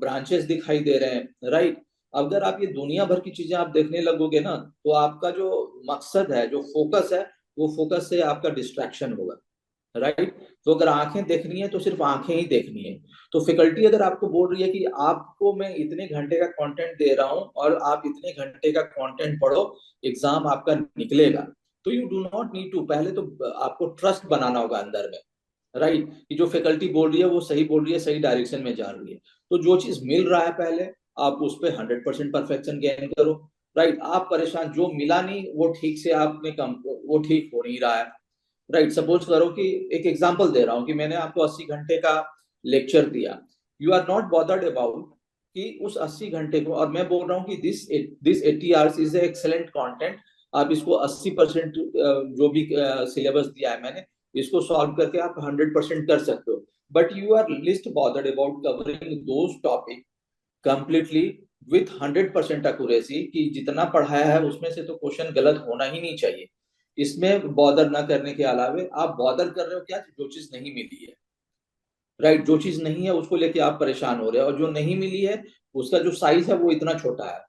ब्रांचेस दिखाई दे रहे हैं, राइट। अगर आप ये दुनिया भर की चीजें आप देखने लगोगे ना, तो आपका जो मकसद है, जो फोकस है, वो फोकस से आपका डिस्ट्रैक्शन होगा, राइट। तो अगर आंखें देखनी है तो सिर्फ आंखें ही देखनी है। तो फैकल्टी अगर आपको बोल रही है कि आपको मैं इतने घंटे का कंटेंट दे रहा हूं और आप इतने घंटे का कंटेंट पढ़ो, एग्जाम आपका निकलेगा, तो you do not need to, पहले तो आपको ट्रस्ट बनाना होगा अंदर में, राइट, कि जो फैकल्टी बोल रही है वो सही बोल रही है, सही डायरेक्शन में जा रही है। तो जो चीज मिल रहा है पहले आप उस पर 100% परफेक्शन गेन करो, राइट। आप परेशान, जो मिला नहीं वो ठीक से आपने वो ठीक हो नहीं रहा है, राइट। सपोज करो कि एक एग्जांपल दे रहा हूं कि मैंने आपको 80 घंटे का लेक्चर दिया, you are not bothered about कि उस 80 घंटे को, और मैं बोल रहा हूं कि this 80 hours is excellent content, आप इसको 80% जो भी सिलेबस दिया है मैंने, इसको सॉल्व करके आप 100% कर सकते हो, but you are least bothered about covering those topic completely with 100% accuracy, कि जितना पढ़ाया है उसमें से तो क्वेश्चन गलत होना ही नहीं चाहिए। इसमें बॉदर ना करने के अलावे आप बॉदर कर रहे हो क्या, जो चीज नहीं मिली है, राइट। जो चीज नहीं है उसको लेके आप परेशान हो रहे हो, और जो नहीं मिली है उसका जो साइज है वो इतना छोटा है,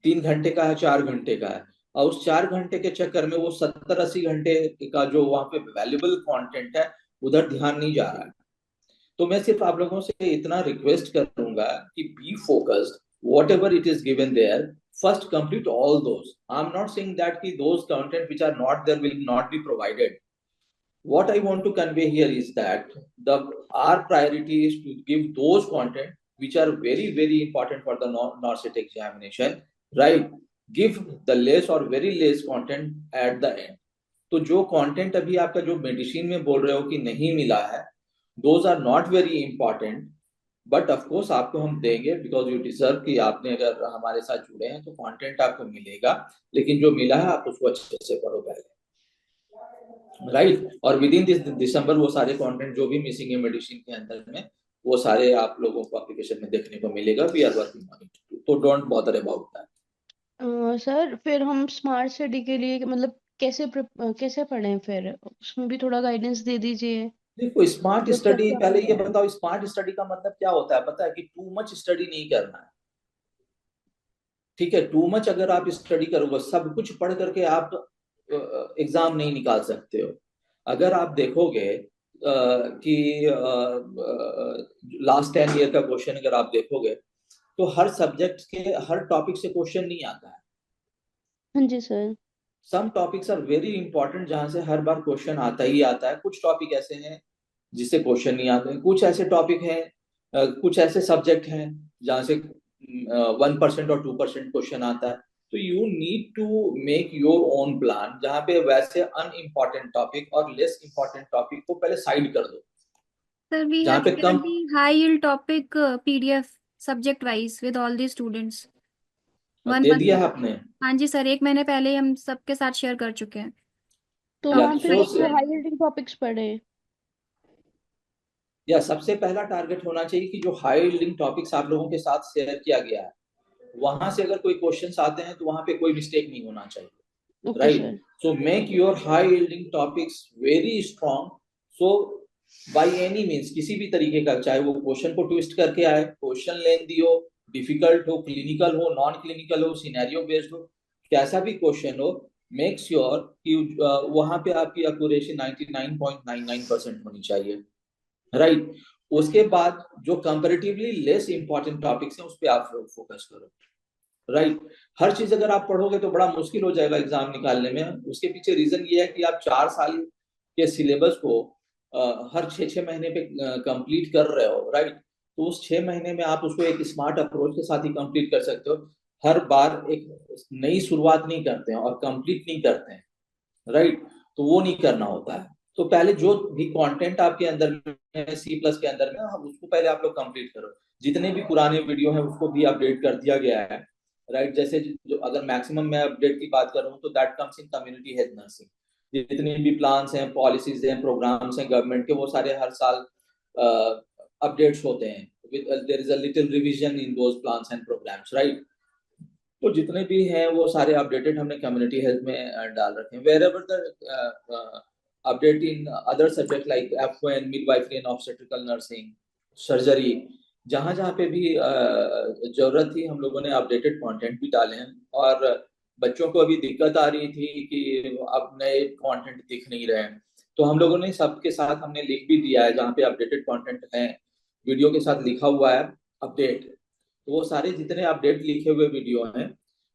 3 घंटे का है, 4 घंटे का है, और उस 4 घंटे के चक्कर में वो 70-80 घंटे का जो वहां पे वैल्यूबल कंटेंट है उधर ध्यान नहीं जा रहा है। तो मैं सिर्फ आप लोगों से इतना रिक्वेस्ट करूंगा कि be focused, whatever it is given there, first complete all those. I'm not saying that those content which are not there will not be provided. What I want to convey here is that our priority is to give those content which are very, very important for the NORCET examination, right? Give the less or very less content at the end. तो जो content अभी आपका जो medicine में बोल रहे हो कि नहीं मिला है, those are not very important, but of course आपको हम देंगे बिकॉज यू डिजर्व, कि आपने अगर हमारे साथ जुड़े हैं तो कंटेंट आपको मिलेगा, लेकिन जो मिला है आप उसको अच्छे से पढ़ो पहले, राइट। और विद इन दिस दिसंबर वो सारे कंटेंट जो भी मिसिंग है मेडिसिन के अंदर में, वो सारे आप लोगों को एप्लीकेशन में देखने को मिलेगा। We are working on it, तो don't bother about that. Sir फिर हम स्मार्ट स्टडी के लिए मतलब कैसे पढ़ें, फिर उसमें भी थोड़ा गाइडेंस दे दीजिए। देखो स्मार्ट स्टडी, पहले ये बताओ स्मार्ट स्टडी का मतलब क्या होता है, पता है कि टू मच स्टडी नहीं करना है, ठीक है। टू मच अगर आप स्टडी करोगे, सब कुछ पढ़ करके आप एग्जाम नहीं निकाल सकते हो। अगर आप देखोगे कि लास्ट 10 ईयर का क्वेश्चन अगर आप देखोगे तो हर सब्जेक्ट के हर टॉपिक से क्वेश्चन नहीं आता है। हाँ जी sir. Some topics are very important जहां से हर बार क्वेश्चन आता ही आता है। कुछ टॉपिक ऐसे हैं जिससे क्वेश्चन नहीं आते हैं। कुछ ऐसे टॉपिक हैं, कुछ ऐसे सब्जेक्ट हैं जहाँ से 1% और 2% क्वेश्चन आता है। तो you need to make your own plan, जहाँ पे वैसे अनइम्पॉर्टेंट टॉपिक और लेस इम्पॉर्टेंट टॉपिक को पहले साइड कर दो, Sir, we जहाँ have पे shared come the high yield topic PDF subject wise with all the students. One they month दिया है आपने। हाँ जी सर, 1 महीने पहले ही हम सबके साथ शेयर कर चुके हैं। तो या वहां पे सो सबसे हाई यील्डिंग टॉपिक्स पढ़े। या सबसे पहला टारगेट होना चाहिए कि जो हाई यील्डिंग टॉपिक्स आप लोगों के साथ शेयर किया गया है, वहां से अगर कोई क्वेश्चंस आते हैं तो वहां पे कोई मिस्टेक नहीं होना चाहिए, okay right. Sir. So make your high yielding topics very strong. So by any means, किसी भी तरीके का, चाहे वो क्वेश्चन को ट्विस्ट करके आए, क्वेश्चन लेंथी हो, डिफिकल्ट हो, क्लिनिकल हो, नॉन क्लिनिकल हो, सिनेरियो बेस्ड हो, कैसा भी क्वेश्चन हो, मेक श्योर कि वहां पे आपकी एक्यूरेसी 99.99% होनी चाहिए, राइट। उसके बाद जो कंपैरेटिवली लेस इंपॉर्टेंट टॉपिक्स हैं उस पे आप फोकस करो, राइट। हर चीज अगर आप पढ़ोगे तो बड़ा मुश्किल हो जाएगा एग्जाम निकालने में। उसके पीछे रीजन ये है कि आप 4 साल के सिलेबस को हर 6-6 महीने पे कंप्लीट कर रहे हो, राइट। तो उस 6 महीने में आप उसको एक स्मार्ट अप्रोच के साथ ही कंप्लीट कर सकते हो। हर बार एक नई शुरुआत नहीं करते हैं और कंप्लीट नहीं करते हैं, राइट। तो वो नहीं करना होता है। तो पहले जो भी कंटेंट आपके अंदर में C+ के अंदर में, उसको पहले आप लोग कंप्लीट करो। जितने भी पुराने वीडियो हैं उसको भी अपडेट कर दिया गया है, राइट। जैसे जो अगर मैक्सिमम मैं अपडेट की बात करूं तो that comes in community health nursing. जितने भी प्लान्स हैं, पॉलिसीज हैं, प्रोग्राम्स हैं गवर्नमेंट के, वो सारे हर साल अपडेट्स होते हैं। There is a little revision in those plans and programmes, right. तो जितने भी हैं वो सारे अपडेटेड हमने कम्युनिटी हेल्थ में डाल रखे हैं। Wherever the update in other subject like FON, midwifery and obstetrical nursing, surgery, जहां जहां पे भी जरूरत थी हम लोगों ने अपडेटेड कंटेंट भी डाले हैं। और बच्चों को अभी दिक्कत आ रही थी कि अब नए कंटेंट दिख नहीं रहे हैं, तो हम लोगों ने सबके साथ हमने लिख भी दिया है, जहाँ पे अपडेटेड कंटेंट है वीडियो के साथ लिखा हुआ है अपडेट। तो वो सारे जितने अपडेट लिखे हुए वीडियो हैं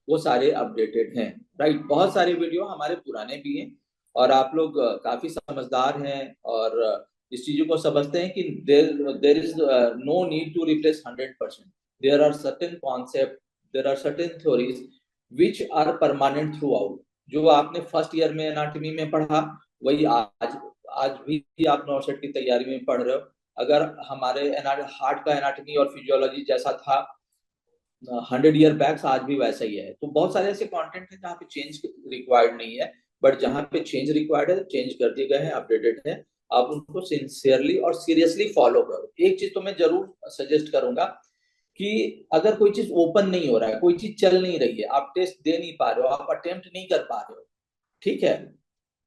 वो सारे अपडेटेड हैं, राइट। बहुत सारे वीडियो हमारे पुराने भी हैं और आप लोग काफी समझदार हैं और इस चीजों को समझते हैं कि there is no need to replace 100%। There are certain concept, there are certain theories which are permanent throughout. जो आपने फर्स्ट ईयर में एनाटॉमी में पढ़ा वही आज भी आप नॉर्सेट की तैयारी में पढ़ रहे हो। अगर हमारे हार्ट का एनाटॉमी और फिजियोलॉजी जैसा था 100 ईयर बैक, आज भी वैसा ही है। तो बहुत सारे ऐसे कंटेंट हैं जहाँ पे चेंज रिक्वायर्ड नहीं है, बट जहाँ पे चेंज रिक्वायर्ड है चेंज कर दिए गए हैं, अपडेटेड है। आप उनको सिंसियरली और सीरियसली फॉलो करो। एक चीज तो मैं जरूर सजेस्ट करूंगा कि अगर कोई चीज ओपन नहीं हो रहा है, कोई चीज चल नहीं रही है, आप टेस्ट दे नहीं पा रहे हो, आप अटेम्प्ट नहीं कर पा रहे हो, ठीक है,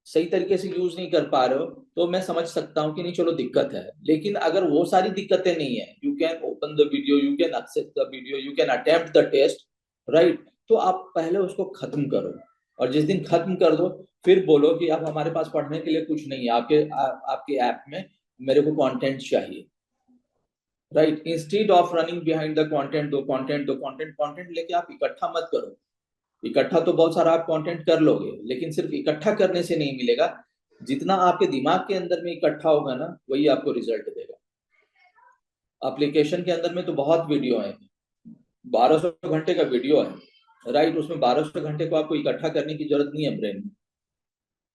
सही तरीके से यूज नहीं कर पा रहे हो, तो मैं समझ सकता हूँ कि नहीं चलो दिक्कत है। लेकिन अगर वो सारी दिक्कतें नहीं है, you can open the video, you can access the video, you can attempt the test, right. तो आप पहले उसको खत्म करो और जिस दिन खत्म कर दो फिर बोलो कि अब हमारे पास पढ़ने के लिए कुछ नहीं है, आपके ऐप में मेरे को कंटेंट चाहिए, right. Instead of running behind the content, दो कंटेंट दो कंटेंट, कंटेंट लेके आप इकट्ठा मत करो। इकट्ठा तो बहुत सारा आप कंटेंट कर लोगे, लेकिन सिर्फ इकट्ठा करने से नहीं मिलेगा। जितना आपके दिमाग के अंदर में इकट्ठा होगा ना, वही आपको रिजल्ट देगा। एप्लीकेशन के अंदर में तो बहुत वीडियो है, 1200 घंटे का वीडियो है, राइट। उसमें 1200 घंटे को आपको इकट्ठा करने की जरूरत नहीं है ब्रेन में,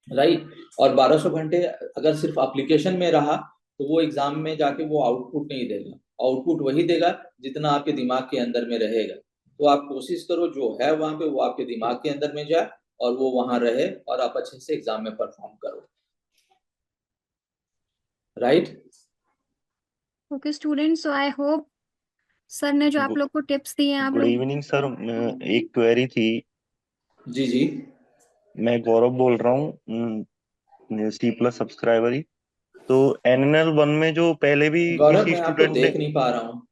राइट। और 1200 घंटे अगर सिर्फ एप्लीकेशन में रहा तो वो एग्जाम में जाके वो आउटपुट नहीं देगा। आउटपुट वही देगा जितना आपके दिमाग के अंदर में रहेगा। तो आप कोशिश करो जो है वहां पे वो आपके दिमाग के अंदर में जाए और वो वहां रहे और आप अच्छे से एग्जाम में परफॉर्म करो, right. Okay students, so I hope sir ने जो आप लोग को टिप्स दिए हैं आप गुड लोग। इवनिंग सर, एक क्वेरी थी। जी जी, मैं गौरव बोल रहा हूँ, C+ सब्सक्राइबर ही। तो NNL 1 में जो पहले भी गौरव किसी मैं आपको स्टूडेंट ने, देख नहीं पा रहा हूँ।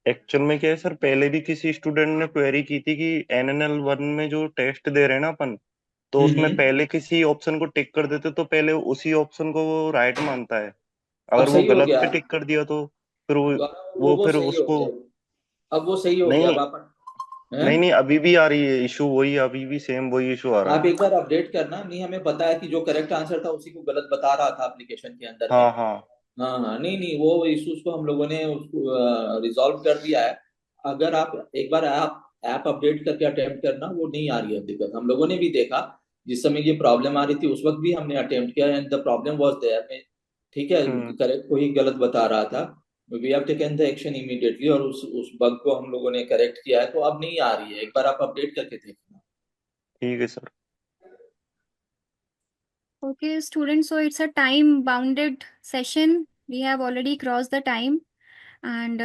एक्चुअल में क्या है सर, पहले भी किसी स्टूडेंट ने क्वेरी की थी कि NNL 1 में जो टेस्ट दे रहे हैं ना अपन, तो उसमें पहले किसी ऑप्शन को टिक कर देते तो पहले उसी ऑप्शन को वो राइट मानता है। अब अगर वो सही हो गलत गया पे टिक कर दिया तो फिर गौरव, वो वो फिर सही हो उसको गया, अब वो सही हो गया। नहीं। अब नहीं नहीं, अभी भी आ रही है इशू, वही अभी भी सेम वही इशू आ रहा आप है। एक बार अपडेट करना। नहीं, हमें पता है कि जो करेक्ट आंसर था उसी को गलत बता रहा था एप्लीकेशन के अंदर में। हाँ हाँ हाँ हाँ, नहीं नहीं, वो इश्यूज को हम लोगों ने उसको रिजॉल्व कर दिया है। अगर आप एक बार ऐप अपडेट करके अटेम्प्ट करना, वो नहीं आ रही है दिक्कत। हम लोगों ने भी देखा जिस समय ये प्रॉब्लम आ रही थी, उस वक्त भी हमने अटेम्प्ट किया and the problem was there. ठीक है, करेक्ट को ही गलत बता रहा था। We have taken the action immediately और उस बग को हम लोगों ने करेक्ट किया है, तो अब नहीं आ रही है। एक बार आप अपडेट करके देखना। ठीक है sir. Okay, students, so it's a time-bounded session. We have already crossed the time. And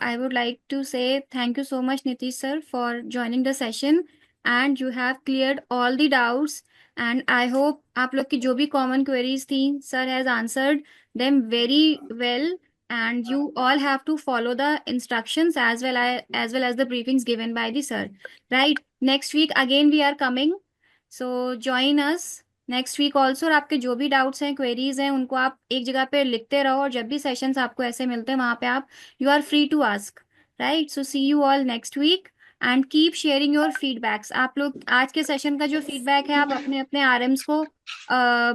I would like to say thank you so much, Nitish sir, for joining the session. And you have cleared all the doubts. And I hope आप लोग की जो भी common queries थी, sir has answered them very well. And you all have to follow the instructions as well as the briefings given by the sir. Right? Next week again we are coming. So join us next week also. और आपके जो भी doubts हैं, queries हैं, उनको आप एक जगह पे लिखते रहो, और जब भी सेशंस आपको ऐसे मिलते हैं वहां पे आप you are free to ask, right. So see you all next week and keep sharing your feedbacks. आप लोग आज के सेशन का जो फीडबैक है आप अपने अपने आरएम्स को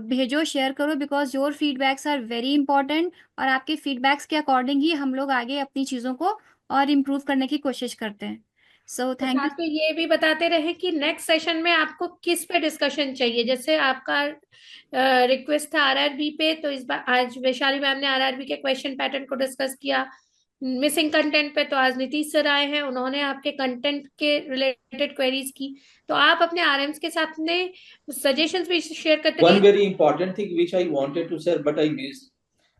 भेजो, शेयर करो, because your feedbacks are very important. और आपके फीडबैक्स के अकॉर्डिंग ही हम लोग आगे अपनी चीज़ों को और इम्प्रूव करने की कोशिश करते हैं। So thank you. तो ये भी बताते रहे कि नेक्स्ट सेशन में आपको किस पे डिस्कशन चाहिए। जैसे आपका रिक्वेस्ट था आरआरबी पे, तो इस बार आज वैशाली मैम ने आरआरबी के क्वेश्चन पैटर्न को डिस्कस किया। मिसिंग कंटेंट पे तो आज नीतीश सर आए हैं, उन्होंने आपके कंटेंट के रिलेटेड क्वेरीज की। तो आप अपने आरएम्स के साथ में सजेशंस भी शेयर करते वन रहिए। Very important thing which I wanted to share but I missed,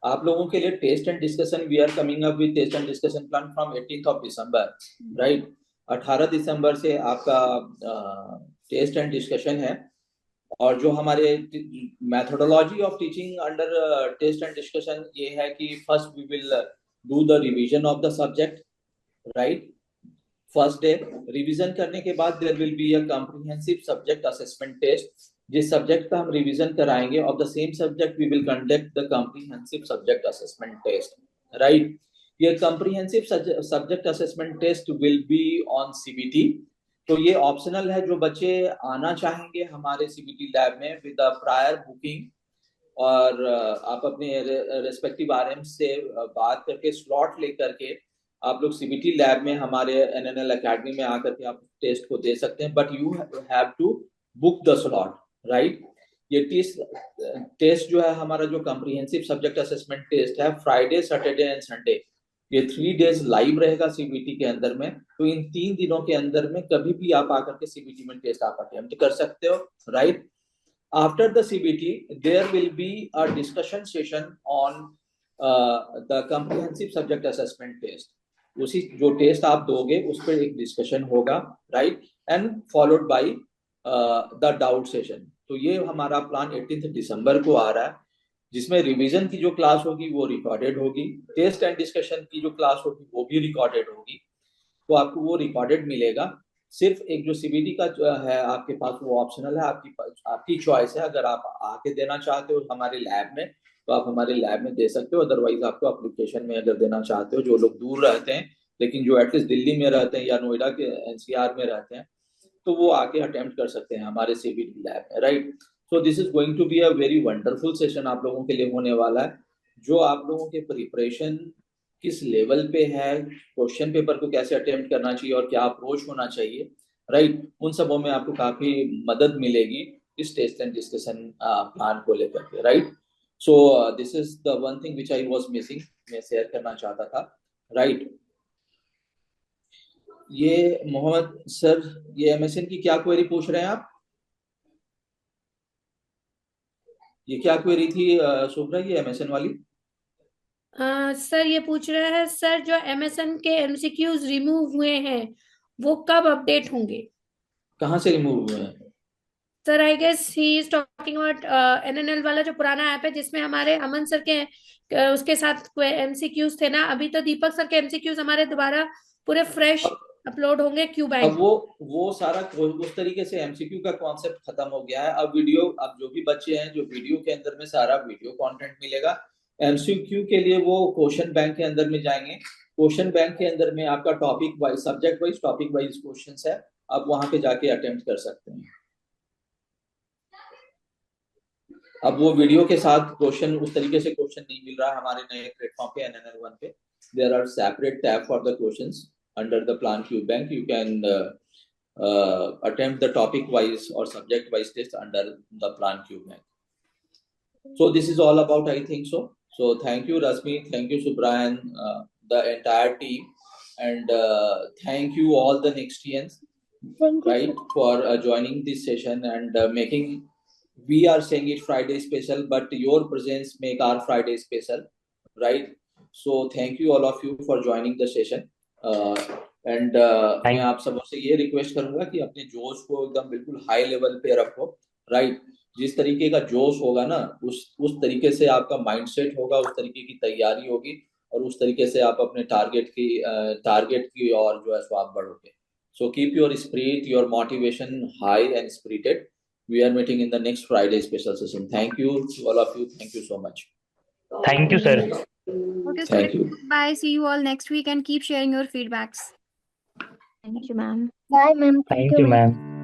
आप लोगों के लिए test and discussion, we are coming up with test and discussion plan from 18th of December, right. 18 दिसंबर से आपका टेस्ट एंड डिस्कशन है। और जो हमारे methodology of teaching under test and discussion ये है कि first we will do the revision of the subject, right. First day revision करने के बाद there will be a comprehensive subject assessment test. जिस सब्जेक्ट का हम रिवीजन कराएंगे of the same subject we will conduct the comprehensive subject assessment test, right. ये comprehensive subject assessment test will be on CBT. तो ये optional है, जो बच्चे आना चाहेंगे हमारे सीबीटी लैब में विद अ प्रायर बुकिंग, और आप अपने रेस्पेक्टिव आरएम से बात करके स्लॉट लेकर के आप लोग सीबीटी लैब में हमारे एनएनएल एकेडमी में आकर के आप टेस्ट को दे सकते हैं, but you have to book the slot, right. ये टेस्ट जो है हमारा जो कॉम्प्रिहेंसिव सब्जेक्ट असेसमेंट टेस्ट है, फ्राइडे सैटरडे एंड संडे, ये 3 days लाइव रहेगा सीबीटी के अंदर में। तो इन 3 दिनों के अंदर में कभी भी आप आकर के सीबीटी में टेस्ट आप अटेम्प्ट कर सकते हो, right. After the CBT there will be a discussion session on the comprehensive subject assessment test. उसी जो टेस्ट आप दोगे उस पर एक डिस्कशन होगा, right, and followed by the doubt session. तो ये हमारा प्लान 18 दिसंबर को आ रहा है, जिसमें रिवीजन की जो क्लास होगी वो रिकॉर्डेड होगी, टेस्ट एंड डिस्कशन की जो क्लास होगी वो भी रिकॉर्डेड होगी। तो आपको वो रिकॉर्डेड मिलेगा। सिर्फ एक जो सीबीटी का है आपके पास वो ऑप्शनल है, आपकी चॉइस है। अगर आप आके देना चाहते हो हमारे लैब में तो आप हमारे लैब में दे सकते हो, अदरवाइज आपको एप्लीकेशन में अगर देना चाहते हो, जो लोग दूर रहते हैं लेकिन जो एटलीस्ट दिल्ली में रहते हैं या नोएडा के एनसीआर में रहते हैं, तो वो आके अटेम्प्ट कर सकते हैं हमारे सीबीटी लैब में, right. So this is going to be a very wonderful session आप लोगों के लिए होने वाला है, जो आप लोगों के प्रिपरेशन किस लेवल पे है, क्वेश्चन पेपर को कैसे अटेम्प्ट करना चाहिए और क्या अप्रोच होना चाहिए, राइट, उन सबों में आपको काफी मदद मिलेगी इस टेस्ट एंड डिस्कशन प्लान को लेकर के, right. So this is the one thing which I was missing, मैं शेयर करना चाहता था, राइट। ये मोहम्मद सर, ये एमएसएन की क्या क्वेरी पूछ रहे हैं आप? ये क्या क्वेरी थी शुभ्रा, ये एमएसएन वाली? सर ये पूछ रहे हैं सर, जो एमएसएन के एमसीक्यूज रिमूव हुए हैं वो कब अपडेट होंगे? कहाँ से रिमूव हुए हैं? Sir I guess he is talking about NNL वाला जो पुराना ऐप है जिसमें हमारे अमन सर के उसके साथ एमसीक्यूज थे ना। अभी तो दीपक सर के एमसीक्यूज हमारे दोबारा पूरे फ्रेश अपलोड होंगे क्यू बैंक। अब वो सारा उस तरीके से एमसीक्यू का कॉन्सेप्ट खत्म हो गया है। अब जो भी बच्चे हैं, जो वीडियो के अंदर में सारा वीडियो कंटेंट मिलेगा। एमसीक्यू के लिए वो क्वेश्चन बैंक के अंदर में जाएंगे क्वेश्चन बैंक के अंदर में आपका topic wise, subject wise, topic wise questions है, आप वहां पे जाके अटेम्प्ट कर सकते हैं। अब वो वीडियो के साथ क्वेश्चन उस तरीके से क्वेश्चन नहीं मिल रहा है हमारे नए प्लेटफॉर्म पे NNL 1 पे। There are separate tab for the questions under the plan Q bank. You can attempt the topic wise or subject wise test under the plan cube bank. So this is all about, I think so. So thank you Rasmi, thank you Subrayan, the entire team, and thank you all the Nextians, right, for joining this session and making, we are saying it Friday special, but your presence make our Friday special, right? So thank you all of you for joining the session. And मैं आप सबसे ये request करूंगा कि अपने जोश को एकदम बिल्कुल हाई लेवल पे रखो, राइट? जिस तरीके का जोश होगा ना, उस तरीके से आपका माइंडसेट होगा, उस तरीके की तैयारी होगी, और उस तरीके से आप अपने टारगेट की और जो है सो आप बढ़ोगे। So keep your spirit, your motivation high and spirited. We are meeting in the next Friday special session. Thank you all of you, thank you so much. Thank you sir. Okay, Thank so you. bye. See you all next week and keep sharing your feedbacks. Thank you, ma'am. Bye, ma'am. Thank you, ma'am.